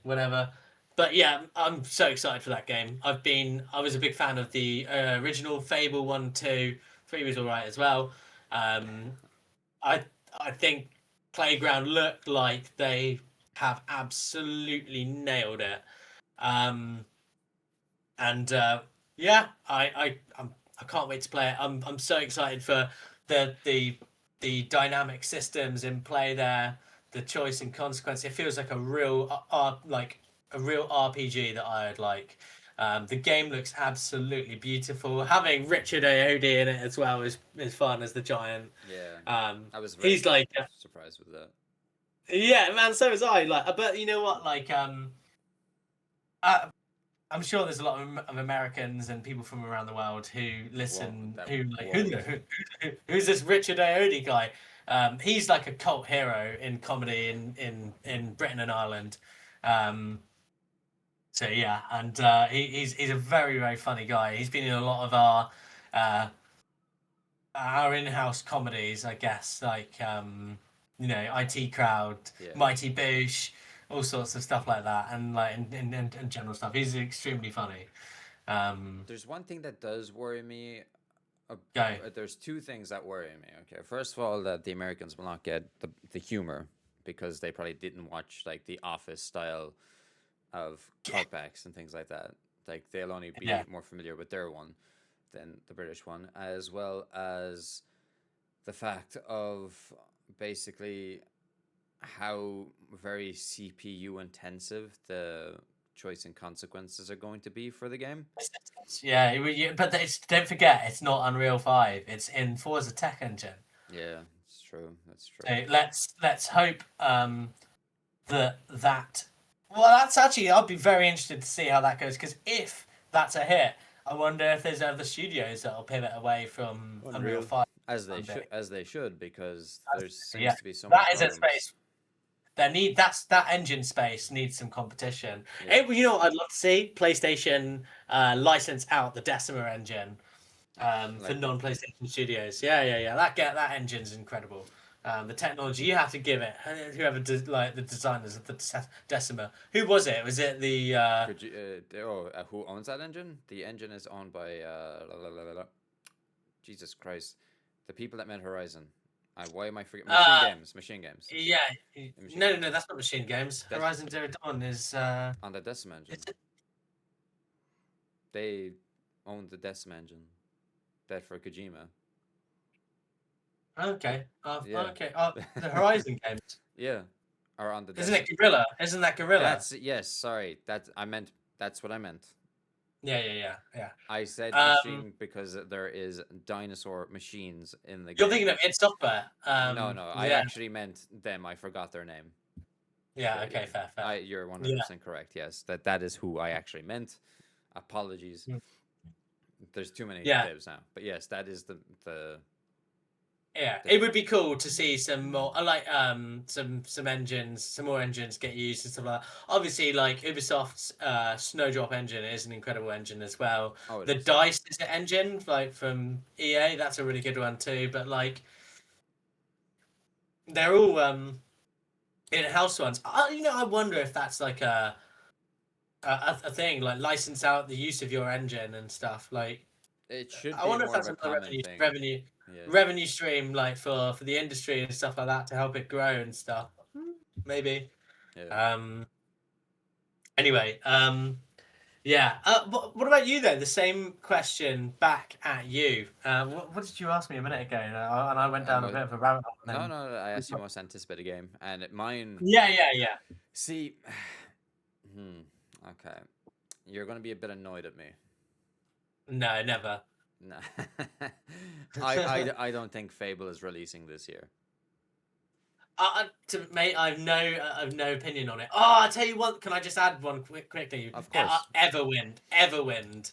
whatever. But yeah, I'm so excited for that game. I was a big fan of the original Fable 1, 2, 3 was all right as well. Um, I I think Playground look like they have absolutely nailed it. Um, and yeah, I can't wait to play it. I'm so excited for the the the dynamic systems in play there, the choice and consequence. It feels like a real like a real RPG that I'd like. The game looks absolutely beautiful. Having Richard Ayoade in it as well is fun as the giant. Yeah, I was very He's like surprised with that. yeah, man. So was I. Like, but you know what? Like, uh, I'm sure there's a lot of Americans and people from around the world who listen, That who like, won't. who's this Richard Ayoade guy? He's like a cult hero in comedy in Britain and Ireland. Um, so yeah, and he's a very very funny guy. He's been in a lot of uh, our in-house comedies, I guess, like IT Crowd, Yeah. Mighty Boosh, all sorts of stuff like that, and like and general stuff. He's extremely funny. Um, There's one thing that does worry me Go. There's two things that worry me. Okay, first of all, that the Americans will not get the humor because they probably didn't watch like the Office style of cutbacks and things like that. Like they'll only Yeah. be more familiar with their one than the British one, as well as the fact of basically how very CPU intensive the choice and consequences are going to be for the game. Yeah, but don't forget, it's not Unreal 5. It's in Forza Tech Engine. Yeah, it's true. That's true. So let's hope that. Well, that's actually, I'd be very interested to see how that goes, because if that's a hit, I wonder if there's other studios that'll pivot away from Unreal Unreal, 5 as someday. they should, because there Yeah, seems to be so many that is a problems. space. That engine space needs some competition. Yeah, You know what I'd love to see? PlayStation license out the Decima engine for like non-PlayStation studios. Yeah. That engine's incredible. The technology you have to give it. Whoever like the designers of the Decima. Who was it? Was it the? could you? Who owns that engine? The engine is owned by Jesus Christ, the people that made Horizon. Why am I forgetting? Machine Uh, Games. Machine Games. yeah. Machine No, Games. that's not Machine Games. That's Horizon Zero Dawn is. on the Decim engine. Is it? They own the Decim engine. That for Kojima. Okay. Yeah. Okay. The Horizon games. Yeah. Are on the Isn't Decim. it Gorilla? Isn't that Gorilla? That's yes. Sorry. That I meant. That's what I meant. Yeah. I said Um, machine because there is dinosaur machines in the you're game. thinking of id Software. No. I Yeah. actually meant them. I forgot their name. Yeah. Okay. Fair. You're one hundred Yeah. percent correct. Yes, that is who I actually meant. Apologies. Mm. There's too many Yeah. devs now, but yes, that is the Yeah. the It would be cool to see some more. I like some engines, some more engines get used and stuff like that. Obviously, like Ubisoft's Snowdrop engine is an incredible engine as well. oh it The is. Dice is an engine like from EA. That's a really good one too. But like they're all in-house ones. I wonder if that's like a thing, like license out the use of your engine and stuff. Like, It should I be wonder if more of that's a another common thing. Yeah, revenue stream, like for the industry and stuff like that to help it grow and stuff. Maybe. yeah. Um. Anyway. Yeah. What about you though? The same question back at you. What did you ask me a minute ago? And I went down a bit of a rabbit hole. No, And no. I then... asked you most anticipated game, and mine. Yeah. See, okay, you're gonna be a bit annoyed at me. No, never. No, I don't think Fable is releasing this year. Mate, I've no opinion on it. Oh, I tell you what. Can I just add one quickly? Of course, Everwind.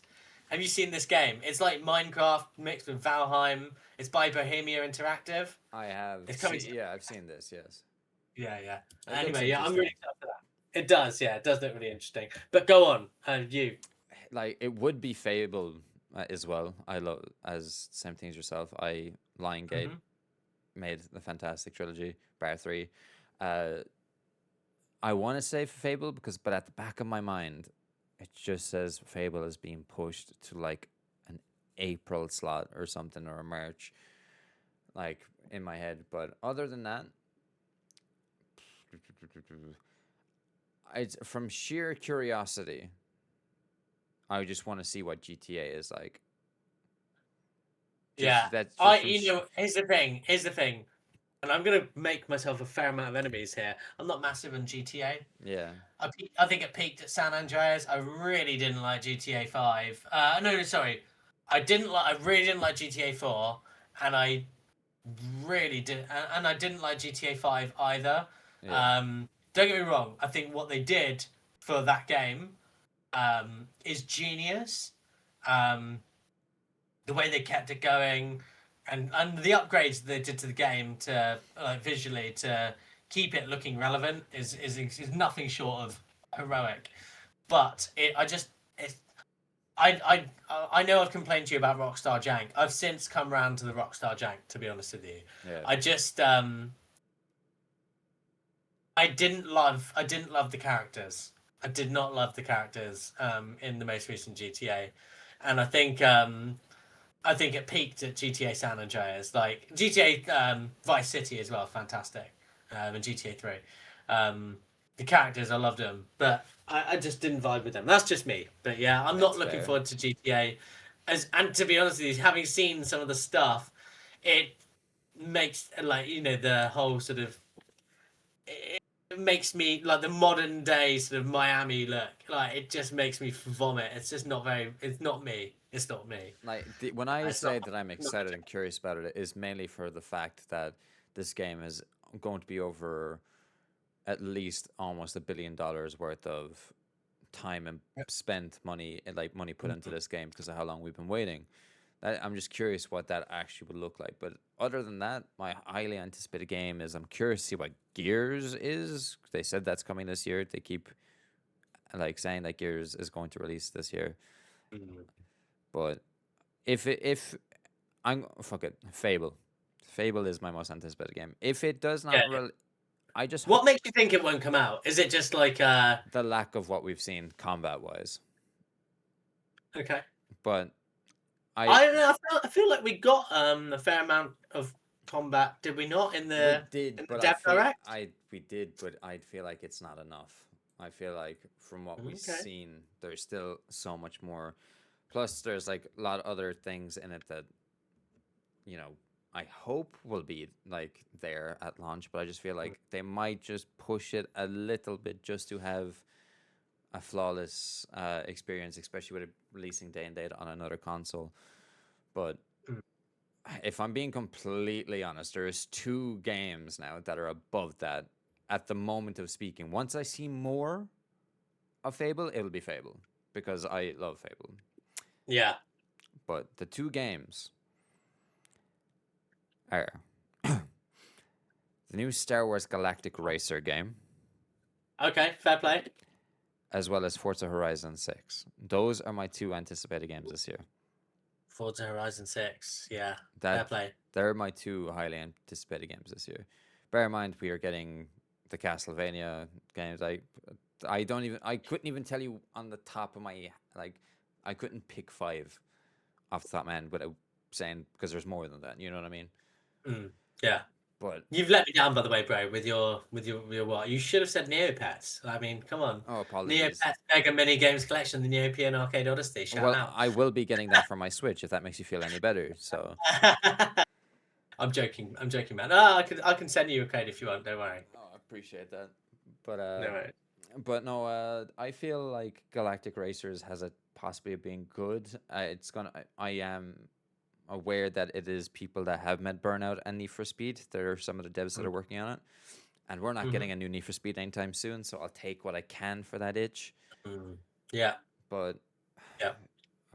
Have you seen this game? It's like Minecraft mixed with Valheim. It's by Bohemia Interactive. I have. It's coming. Yeah, I've seen this. Yes. Yeah. It looks Anyway, yeah, I'm really interesting. excited for that. It does, yeah, it does look really interesting. But go on, you. Like it would be Fable as well. I love as same things yourself. Lion Gate Mm-hmm. made the fantastic trilogy, Bar 3. Uh, I want to say Fable but at the back of my mind, it just says Fable is being pushed to like an April slot or something or a March, like in my head. But other than that, it's from sheer curiosity. I just want to see what GTA is like. Yeah, That's just from here's the thing. And I'm gonna make myself a fair amount of enemies here. I'm not massive on GTA. yeah. I think it peaked at San Andreas. I really didn't like GTA 5. No, sorry. I really didn't like GTA 4, and I really did, and I didn't like GTA 5 either. Yeah. Don't get me wrong. I think what they did for that game is genius. The way they kept it going, and the upgrades they did to the game to visually to keep it looking relevant is nothing short of heroic. But I know I've complained to you about Rockstar Jank. I've since come round to the Rockstar Jank, to be honest with you. Yeah. I just I didn't love the characters. I did not love the characters in the most recent GTA, and I think I think it peaked at GTA San Andreas. Like GTA Vice City as well, fantastic. And GTA 3. Um, the characters, I loved them, but I just didn't vibe with them. That's just me. But yeah, I'm not That's looking fair. forward to GTA. And to be honest with you, having seen some of the stuff, it makes like the whole sort of it makes me like the modern day sort of Miami look. Like it just makes me vomit. It's just not very. It's not me. It's not me. Like when I It's not. say that I'm Not excited and curious about it, is mainly for the fact that this game is going to be over at least almost $1 billion worth of time and spent money and like money put into this game because of how long we've been waiting. I'm just curious what that actually would look like. But other than that, my highly anticipated game is I'm curious to see what Gears is. They said that's coming this year. They keep like saying that Gears is going to release this year. Mm. But if I'm fuck it, Fable. Fable is my most anticipated game. If it does Yeah. not I just What makes you think it won't come out? Is it just like the lack of what we've seen combat wise. okay? But I I don't know. I feel like we got a fair amount of combat, did we not, in we the did, in the but Dev Direct? we did, but I feel like it's not enough. I feel like from what we've Okay. seen, there's still so much more. Plus, there's like a lot of other things in it that you know I hope will be like there at launch, but I just feel like they might just push it a little bit just to have a flawless experience, especially with it releasing day and date on another console. But Mm. if I'm being completely honest, there's two games now that are above that at the moment of speaking. Once I see more of Fable, it'll be Fable because I love Fable. Yeah. But the two games are the new Star Wars Galactic Racer game, Okay. Fair play. as well as Forza Horizon 6. Those are my two anticipated games this year. Forza Horizon 6. Yeah. Fair That play. they're my two highly anticipated games this year. Bear in mind we are getting the Castlevania games. I couldn't even tell you on the top of my like I couldn't pick five off the top of my head without saying because there's more than that. You know what I mean? Mm. Yeah. But You've let me down, by the way, bro, with your what? You should have said Neopets. I mean, come on. oh, apologies. Neopets Mega Mini Games Collection, the Neopian Arcade Odyssey. Shout Well, out. I will be getting that for my Switch if that makes you feel any better. So, I'm joking. I'm joking, man. Oh, I can send you a code if you want. Don't worry. oh, I appreciate that. But No worries. no, I feel like Galactic Racers has a possibility of being good. It's gonna. I am aware that it is people that have met Burnout and Need for Speed. There are some of the devs that are working on it, and we're not Mm-hmm. getting a new Need for Speed anytime soon. So I'll take what I can for that itch. Mm. Yeah. But Yeah.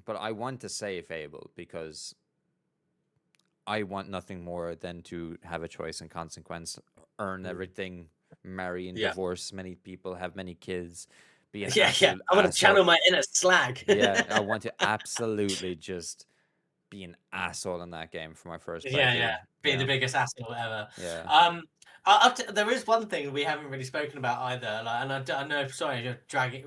but I want to say Fable because I want nothing more than to have a choice and consequence, earn Mm. everything, marry and Yeah. divorce many people, have many kids, be an Yeah. Yeah. absolute I want to asshole. channel my inner slag. Yeah, I want to absolutely just be an asshole in that game for my first Yeah, playthrough. yeah. Be the biggest asshole ever. Yeah. There is one thing we haven't really spoken about either. Like, and I know, sorry,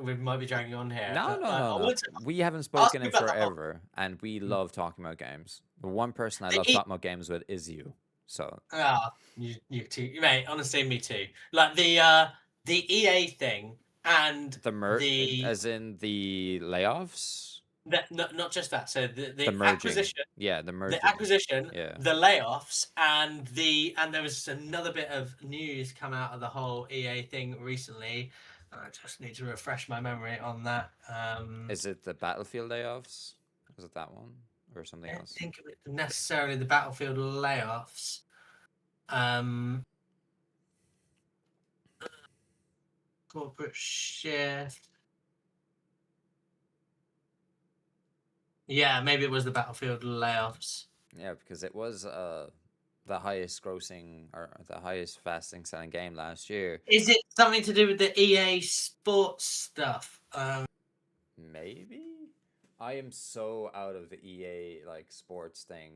we might be dragging on here, No, but no, no, I no. want to We haven't ask spoken you in about the whole forever, and we love talking about games. The one person I the love talking about games with is you. So Ah, you too, mate. Honestly, me too. Like the EA thing and the the as in the layoffs, not just that. So the the the merging. acquisition, Yeah, the the merging. acquisition, Yeah. the layoffs, and there was another bit of news come out of the whole EA thing recently. I just need to refresh my memory on that. Is it the Battlefield layoffs? Was it that one or something I don't else? think of it necessarily the Battlefield layoffs. Um, corporate shift. Yeah, maybe it was the Battlefield layoffs. Yeah, because it was the highest grossing or the highest fasting selling game last year. Is it something to do with the EA Sports stuff? Maybe. I am so out of the EA like sports thing.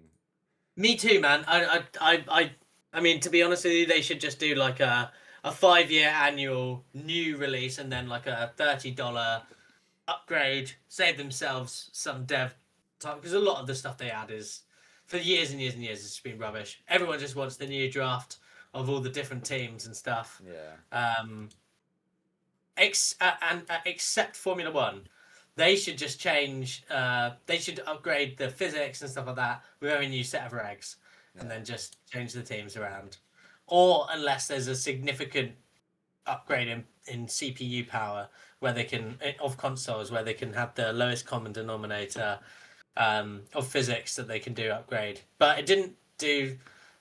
Me too, man. I mean, to be honest with you, they should just do like a 5-year annual new release and then like a $30 upgrade. Save themselves some dev time, because a lot of the stuff they add is for years and years and years it's been rubbish. Everyone just wants the new draft of all the different teams and stuff. Yeah. Except Formula One, they should just change. They should upgrade the physics and stuff like that with every new set of regs, and Yeah. then just change the teams around. Or unless there's a significant upgrade in CPU power where they can of consoles where they can have the lowest common denominator of physics that they can do upgrade. But it didn't do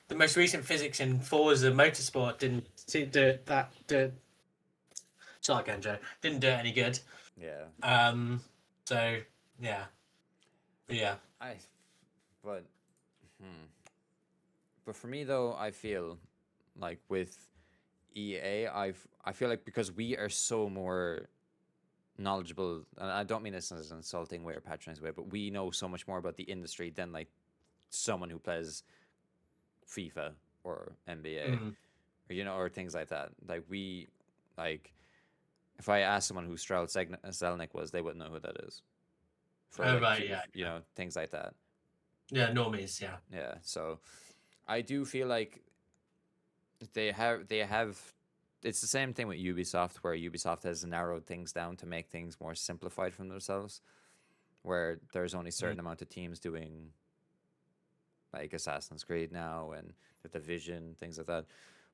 the most recent physics in Forza Motorsport didn't do it that do. Sorry, Genjo, didn't do it any good. Yeah. So yeah, yeah. I, but, hmm. But for me though, I feel like with EA, I feel like because we are so more knowledgeable, and I don't mean this as an insulting way or patronizing way, but we know so much more about the industry than like someone who plays FIFA or NBA, Mm. or or things like that. Like we, like if I ask someone who Stroud Zelnick was, they wouldn't know who that is. For Oh like right, yeah, things like that. yeah. Normies, yeah. Yeah, so I do feel like they have it's the same thing with Ubisoft, where Ubisoft has narrowed things down to make things more simplified from themselves, where there's only a certain amount of teams doing like Assassin's Creed now and the Division, things like that.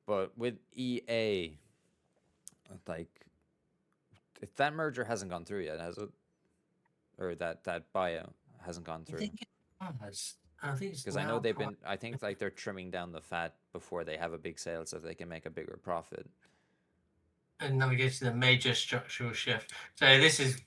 But with EA, like if that merger hasn't gone through yet, has it? Or that buyout hasn't gone I through? think it has. I think it's Because I know now they've been. I think like they're trimming down the fat before they have a big sale, so they can make a bigger profit. and navigation a major structural shift. So this is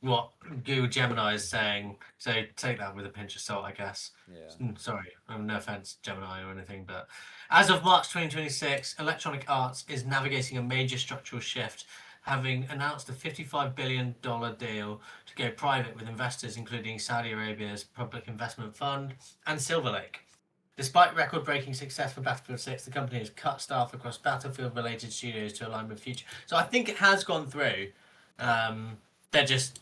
what Google Gemini is saying. So take that with a pinch of salt, I guess. Yeah. Sorry, no offense, Gemini or anything, but as of March 2026, Electronic Arts is navigating a major structural shift, having announced a $55 billion deal to go private with investors including Saudi Arabia's Public Investment Fund and Silver Lake. Despite record-breaking success for Battlefield 6, the company has cut staff across Battlefield-related studios to align with future. So I think it has gone through. They're just,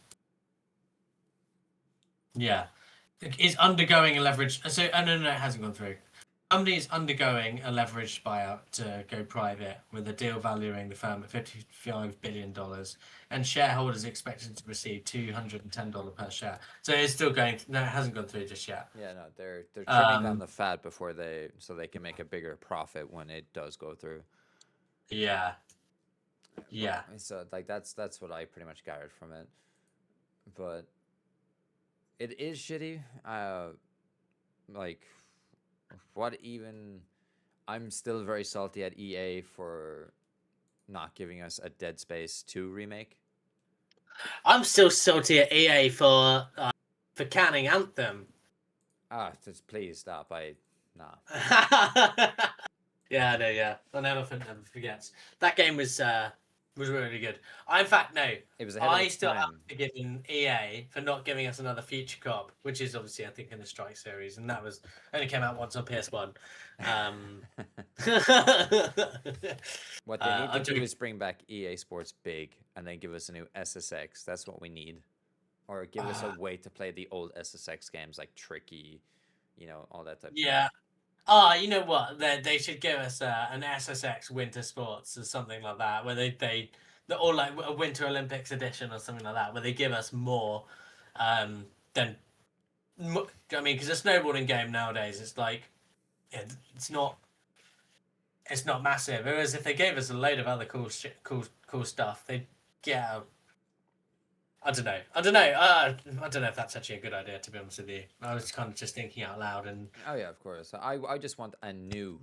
yeah, is undergoing a leverage. So no, it hasn't gone through. The company is undergoing a leveraged buyout to go private, with the deal valuing the firm at $55 billion, and shareholders expected to receive $210 per share. So it's still going. No, it hasn't gone through just yet. Yeah, no, they're trimming down the fat before so they can make a bigger profit when it does go through. Yeah. Yeah. So like that's what I pretty much gathered from it. But it is shitty. Like what even I'm still very salty at EA for not giving us a Dead Space 2 remake. I'm still salty at EA for canning Anthem. Just please stop. Nah. Yeah, no, yeah. I'll never forgets. That game was really good. In fact, no. It was ahead of I its still have time. to give in EA for not giving us another Future Cop, which is obviously I think in the Strike series, and that was only came out once on PS1. What they need to do is bring back EA Sports Big and then give us a new SSX. That's what we need. Or give us a way to play the old SSX games like Tricky, all that type of Yeah. stuff. You know what? They should give us an SSX Winter Sports or something like that, where or like a Winter Olympics edition or something like that, where they give us more than. I mean, because a snowboarding game nowadays, it's like it's not massive. Whereas if they gave us a load of other cool stuff, they'd get a I don't know. I don't know if that's actually a good idea, to be honest with you. I was kind of just thinking out loud, and Oh yeah, of course. I just want a new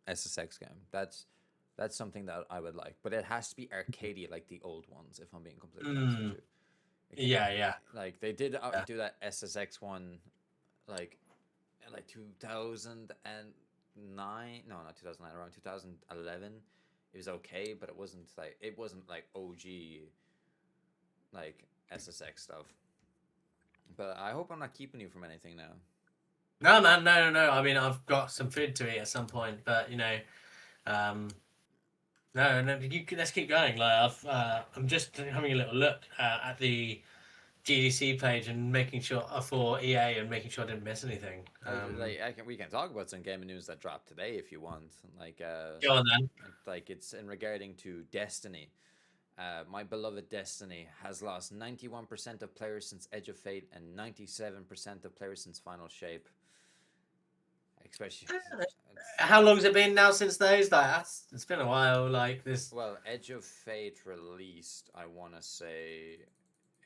SSX game. That's something that I would like, but it has to be arcadey like the old ones. If I'm being completely honest with you. yeah. Like they did do that SSX one, like 2009. No, not 2009. Around 2011. It was okay, but it wasn't like OG. Like SSX stuff. But I hope I'm not keeping you from anything now. No, man, no. I mean, I've got some food to eat at some point, but no. Let's keep going. Like I'm just having a little look at the GDC page and making sure for EA and making sure I didn't miss anything. We can talk about some gaming news that dropped today if you want. Go on then. Like it's in regarding to Destiny. My beloved Destiny has lost 91% of players since Edge of Fate and 97% of players since Final Shape. Especially, How long's it been now since those? Like, it's been a while. Like this. well, Edge of Fate released, I want to say,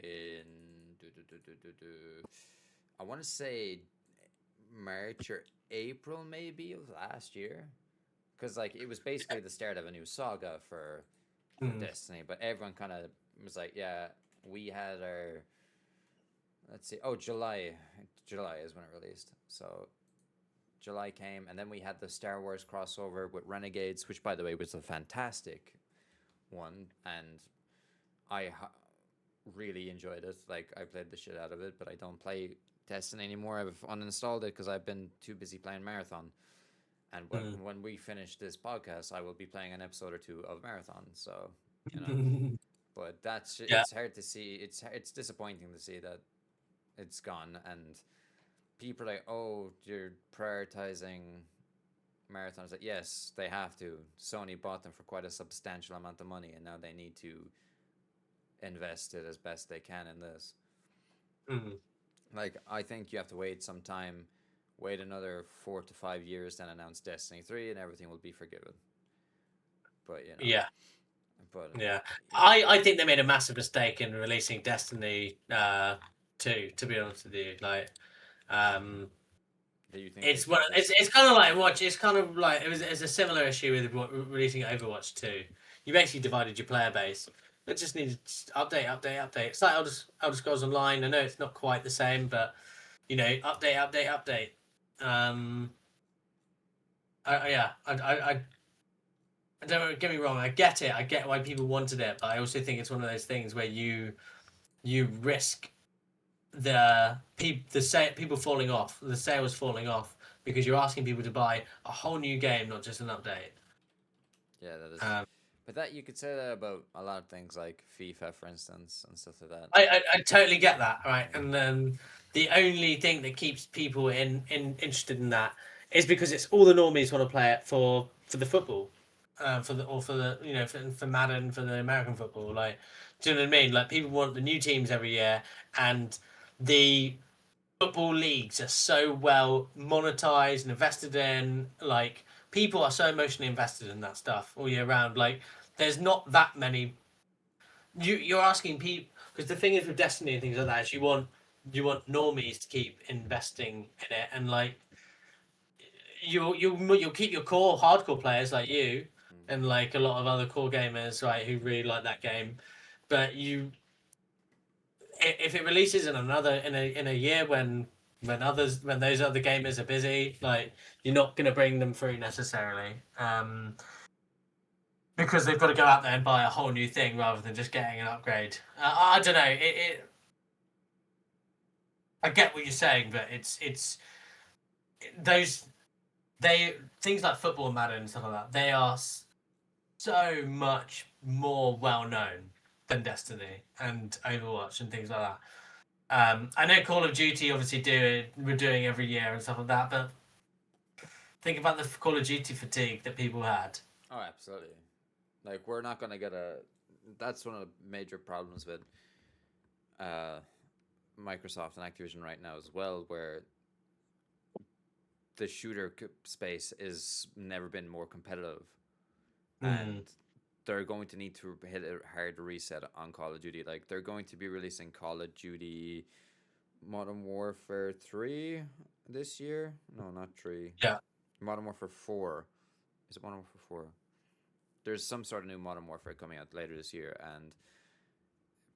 in. I want to say March or April, maybe, of last year. Because, like, it was basically the start of a new saga for Destiny, but everyone kind of was like, yeah, we had our. Let's see. Oh, July. July is when it released. So July came, and then we had the Star Wars crossover with Renegades, which, by the way, was a fantastic one, and I really enjoyed it. Like, I played the shit out of it, but I don't play Destiny anymore. I've uninstalled it because I've been too busy playing Marathon. And when we finish this podcast, I will be playing an episode or two of Marathon. So, you know, but that's it's hard to see. It's disappointing to see that it's gone, and people are like, oh, you're prioritizing marathons. Like, yes, they have to. Sony bought them for quite a substantial amount of money, and now they need to invest it as best they can in this. Like, I think you have to wait some time, wait another 4 to 5 years, then announce Destiny 3, and everything will be forgiven. But, you know. Yeah. But yeah. I think they made a massive mistake in releasing Destiny 2, to be honest with you. Like, it's kind of like it's kind of like it's a similar issue with releasing Overwatch 2. You basically divided your player base. It just needed update. It's like Elder Scrolls Online. I know it's not quite the same, but you know, update. I don't get me wrong. I get it. I get why people wanted it, but I also think it's one of those things where you risk the people falling off, the sales falling off, because you're asking people to buy a whole new game, not just an update. Yeah, that is. But that you could say that about a lot of things like FIFA, for instance, and stuff like that. I totally get that, right? And the only thing that keeps people interested in that is because it's all the normies want to play it for the football, for the you know for Madden, for the American football. Like, do you know what I mean? Like, people want the new teams every year, and the football leagues are so well monetized and invested in. Like, people are so emotionally invested in that stuff all year round. Like, there's not that many. You're asking people, because the thing is with Destiny and things like that is you want normies to keep investing in it, and like you'll keep your core hardcore players like you and like a lot of other core gamers, right, who really like that game. But if it releases in a year when those other gamers are busy, like, you're not going to bring them through necessarily, because they've got to go out there and buy a whole new thing rather than just getting an upgrade. I don't know. I get what you're saying, but it's those things like football and Madden and stuff like that. They are so much more well known than Destiny and Overwatch and things like that. I know Call of Duty obviously we're doing every year and stuff like that, but think about the Call of Duty fatigue that people had. Oh, absolutely. Like, we're not gonna get a. That's one of the major problems with Microsoft and Activision right now as well, where the shooter space is never been more competitive, and they're going to need to hit a hard reset on Call of Duty. Like, they're going to be releasing Call of Duty Modern Warfare 3 this year. No, not 3. Yeah. Modern Warfare 4. Is it Modern Warfare 4? There's some sort of new Modern Warfare coming out later this year, and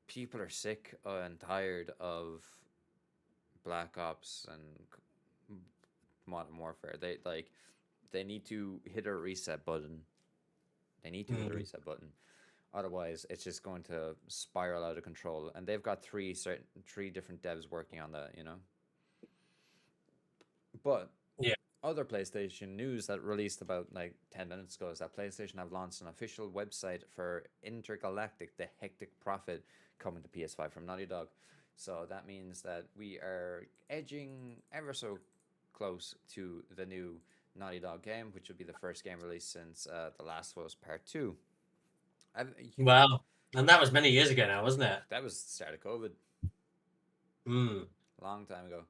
people are sick and tired of Black Ops and Modern Warfare. They need to hit a reset button. They need to hit a reset button. Otherwise, it's just going to spiral out of control. And they've got three different devs working on that, you know. But yeah, other PlayStation news that released about like 10 minutes ago is that PlayStation have launched an official website for Intergalactic: The Hectic Prophet, coming to PS5 from Naughty Dog. So that means that we are edging ever so close to the new Naughty Dog game, which would be the first game released since The Last of Us Part 2. I've, Wow. And that was many years ago now, wasn't it? that was the start of COVID, Mm. long time ago.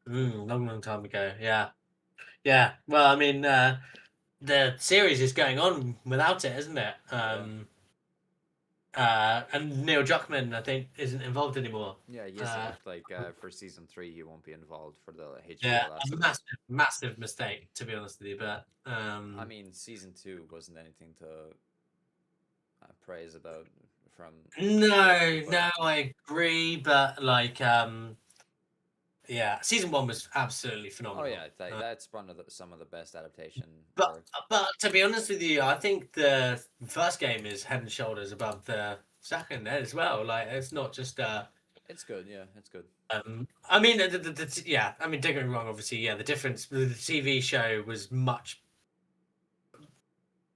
Long, long time ago. Yeah. Yeah. Well, I mean, the series is going on without it, isn't it? Yeah. And Neil Druckmann, I think, isn't involved anymore. Yeah, he Uh, isn't. Like, for season 3, he won't be involved for the yeah, HBO Last a of Us. massive, massive mistake, to be honest with you. But I mean, season 2 wasn't anything to praise about from the no, people. no, I agree. But like, yeah, season one was absolutely Oh phenomenal. yeah, that's one of some of the best adaptation But work. but to be honest with you, I think the first game is head and shoulders above the second as well. Like, it's not just It's good, yeah, it's good. I mean, yeah, I mean, don't get me wrong. Obviously, yeah, the difference. The TV show was much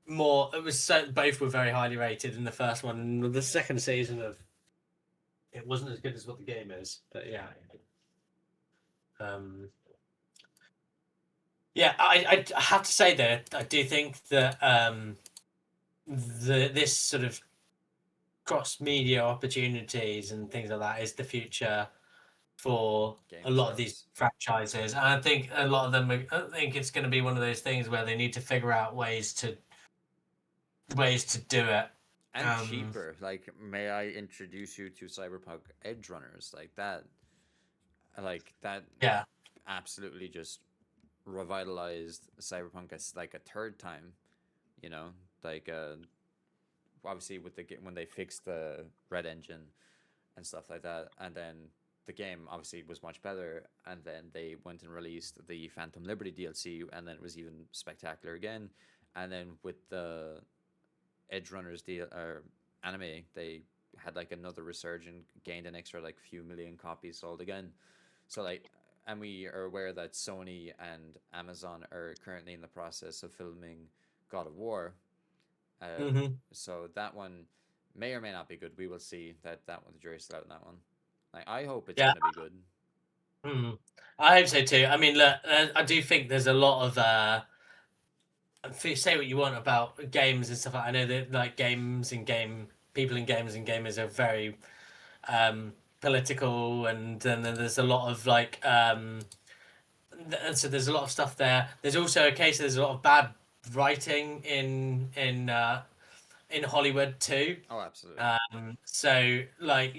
more. It was so both were very highly rated in the first one. And the second season of it wasn't as good as what the game is. But yeah, um, yeah, I have to say that I do think that this sort of cross media opportunities and things like that is the future for Game a lot of these shows. franchises, and I think a lot of them. I think it's going to be one of those things where they need to figure out ways to do it. And cheaper. Like, may I introduce you to Cyberpunk Edge Runners? Like that Yeah. absolutely just revitalized Cyberpunk as like a third time, you know? Like obviously with when they fixed the red engine and stuff like that, and then the game obviously was much better, and then they went and released the Phantom Liberty DLC, and then it was even spectacular again. And then with the Edge Runners deal or anime, they had like another resurgence, gained an extra like few million copies sold again. So like, and we are aware that Sony and Amazon are currently in the process of filming God of War. Uh, Hmm. so that one may or may not be good. We will see. That one, the jury's still out on that one. Like, I hope it's Yeah. gonna be good. Mm. I hope so too. I mean, look, I do think there's a lot of say what you want about games and stuff. I know that like games and game people in games and gamers are very political, and then there's a lot of like so there's a lot of stuff there. There's also a case. There's a lot of bad writing in Hollywood too. Oh, absolutely. So like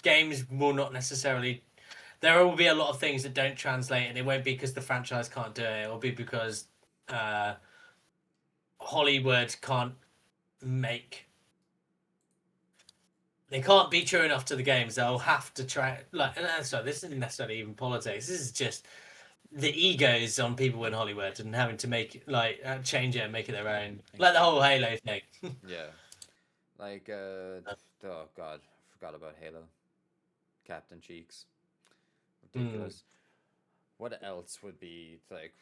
games will not necessarily. There will be a lot of things that don't translate, and it won't be because the franchise can't do it. It will be because uh, Hollywood can't make. They can't be true enough to the games. They'll have to try. Like, sorry, this isn't necessarily even politics. This is just the egos on people in Hollywood and having to make change it and make it their own. Like the whole Exactly. Halo thing. Yeah. Like oh god, forgot about Halo. Captain Cheeks. Hmm. Ridiculous. What else would be like?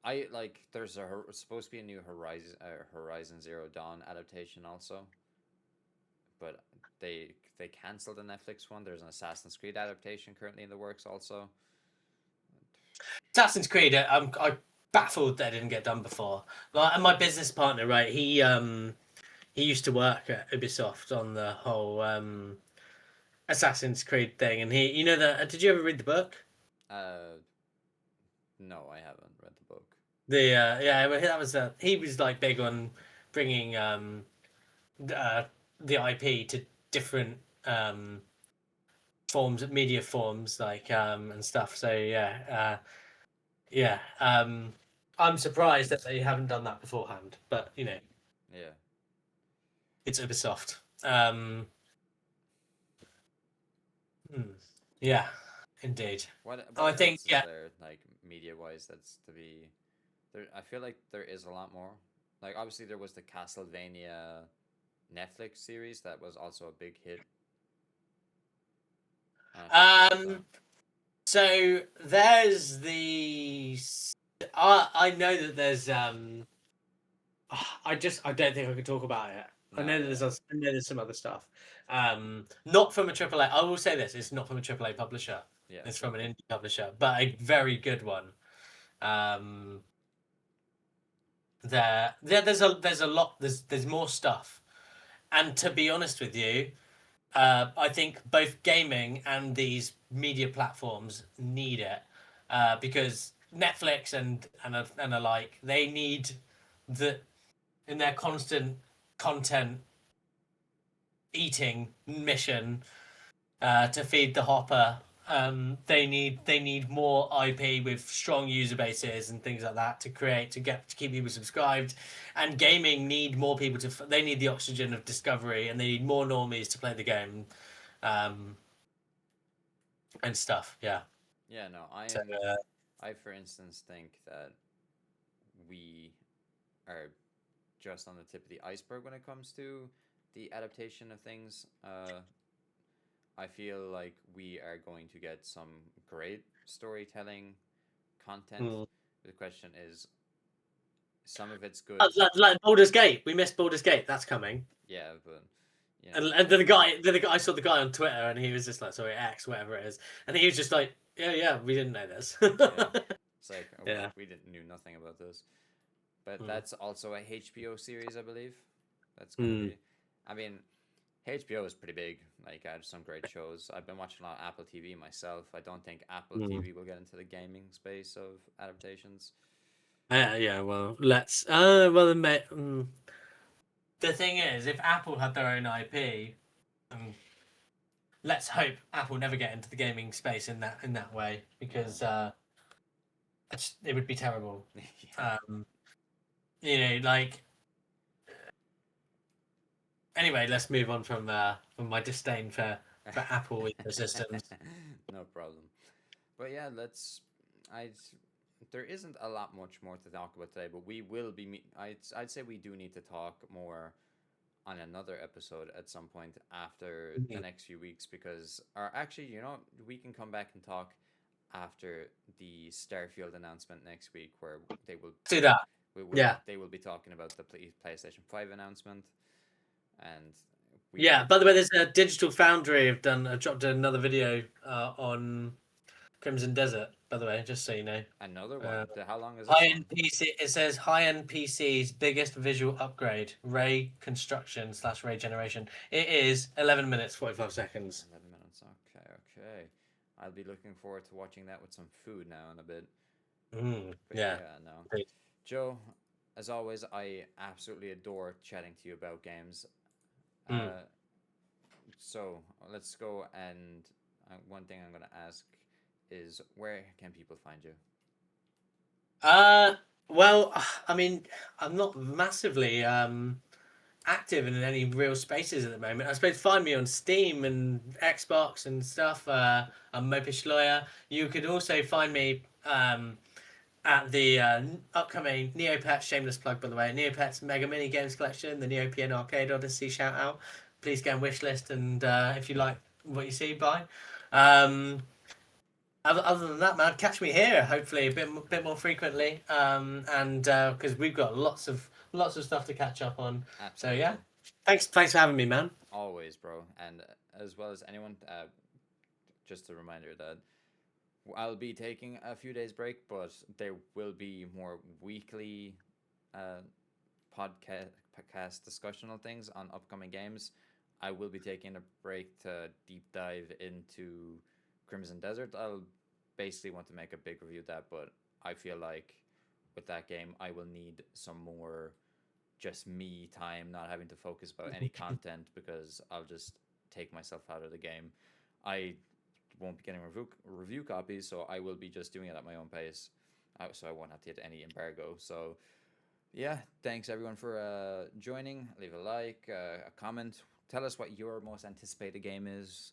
I like. There's supposed to be a new Horizon Zero Dawn adaptation also, but they canceled the Netflix one. There's an Assassin's Creed adaptation currently in the works also. Assassin's Creed. I'm baffled that it didn't get done before. Like, and my business partner, right? He used to work at Ubisoft on the whole Assassin's Creed thing, and he, that. Did you ever read the book? Uh, no, I haven't read the book. Yeah, well, that was he was like big on bringing uh, the IP to different forms, media forms, like and stuff. So yeah. I'm surprised that they haven't done that beforehand, but Yeah. it's Ubisoft. Hmm, yeah, indeed. What I think else is yeah. there like media wise that's to be there? I feel like there is a lot more. Like obviously there was the Castlevania Netflix series that was also a big hit. I don't know if you checked that. Um, so there's I know that there's I don't think I can talk about it. I No, know yeah, I know there's some other stuff. Not from a AAA. I will say this: it's not from a AAA publisher. yeah, It's from an indie publisher, but a very good one. Um, there's a lot. There's more stuff. And to be honest with you, I think both gaming and these media platforms need it because Netflix and alike, they need the in their constant content eating mission to feed the hopper. They need more IP with strong user bases and things like that to create to keep people subscribed. And gaming need more people they need the oxygen of discovery, and they need more normies to play the game, um, and stuff. Yeah. yeah. No, So I, for instance, think that we are just on the tip of the iceberg when it comes to the adaptation of things. I feel like we are going to get some great storytelling content. mm. The question is, some of it's good. Like Baldur's Gate, we missed Baldur's Gate. That's coming. Yeah, but you know, And then the guy, I saw the guy on Twitter, and he was just like, sorry, X, whatever it is, and he was just like, yeah, we didn't know this. yeah, it's like Yeah. we didn't knew nothing about this. But Mm. that's also a HBO series, I believe. That's gonna Mm. be. I mean, HBO is pretty big. Like, I have some great shows. I've been watching a lot of Apple TV myself. I don't think Apple Mm. TV will get into the gaming space of adaptations. Yeah, well, the thing is, if Apple had their own IP, um, let's hope Apple never get into the gaming space in that way because it would be terrible. Yeah. You know, like anyway, let's move on from my disdain for Apple ecosystems. No problem. But yeah, I. There isn't a lot much more to talk about today, but we will be. I'd say we do need to talk more on another episode at some point after the Mhm. next few weeks because, or actually, we can come back and talk after the Starfield announcement next week, where they will Do that. Yeah. they will be talking about the PlayStation 5 announcement, and we Yeah. might By the way, there's a Digital Foundry have dropped another video on Crimson Desert. By the way, just so you know. another one. How long is this High one? end PC. It says high end PC's biggest visual upgrade: ray construction / ray generation. It is 11 minutes 45 seconds. 11 minutes. Okay, okay. I'll be looking forward to watching that with some food now in a bit. But Yeah. yeah, no. Joe, as always, I absolutely adore chatting to you about games. Mm. Uh, so let's go, and one thing I'm going to ask is, where can people find you? Uh, well, I mean, I'm not massively active in any real spaces at the moment. I suppose find me on Steam and Xbox and stuff. I'm Mopish Lawyer. You could also find me at the upcoming Neopets, shameless plug by the way, Neopets Mega Mini Games Collection, the Neopian Arcade Odyssey shout out. Please go and wishlist, and if you like what you see, buy. Um, other than that, man, catch me here. Hopefully, bit more frequently. And because we've got lots of stuff to catch up on. So Absolutely. yeah, thanks for having me, man. Always, bro. And as well as anyone, just a reminder that I'll be taking a few days break, but there will be more weekly uh, podcast discussional things on upcoming games. I will be taking a break to deep dive into Crimson Desert. I'll basically want to make a big review of that, but I feel like with that game, I will need some more just me time, not having to focus about any content because I'll just take myself out of the game. I won't be getting review copies, so I will be just doing it at my own pace. So I won't have to hit any embargo. So yeah, thanks everyone for joining. Leave a like, a comment. Tell us what your most anticipated game is,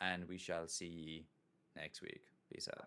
and we shall see next week. Peace out.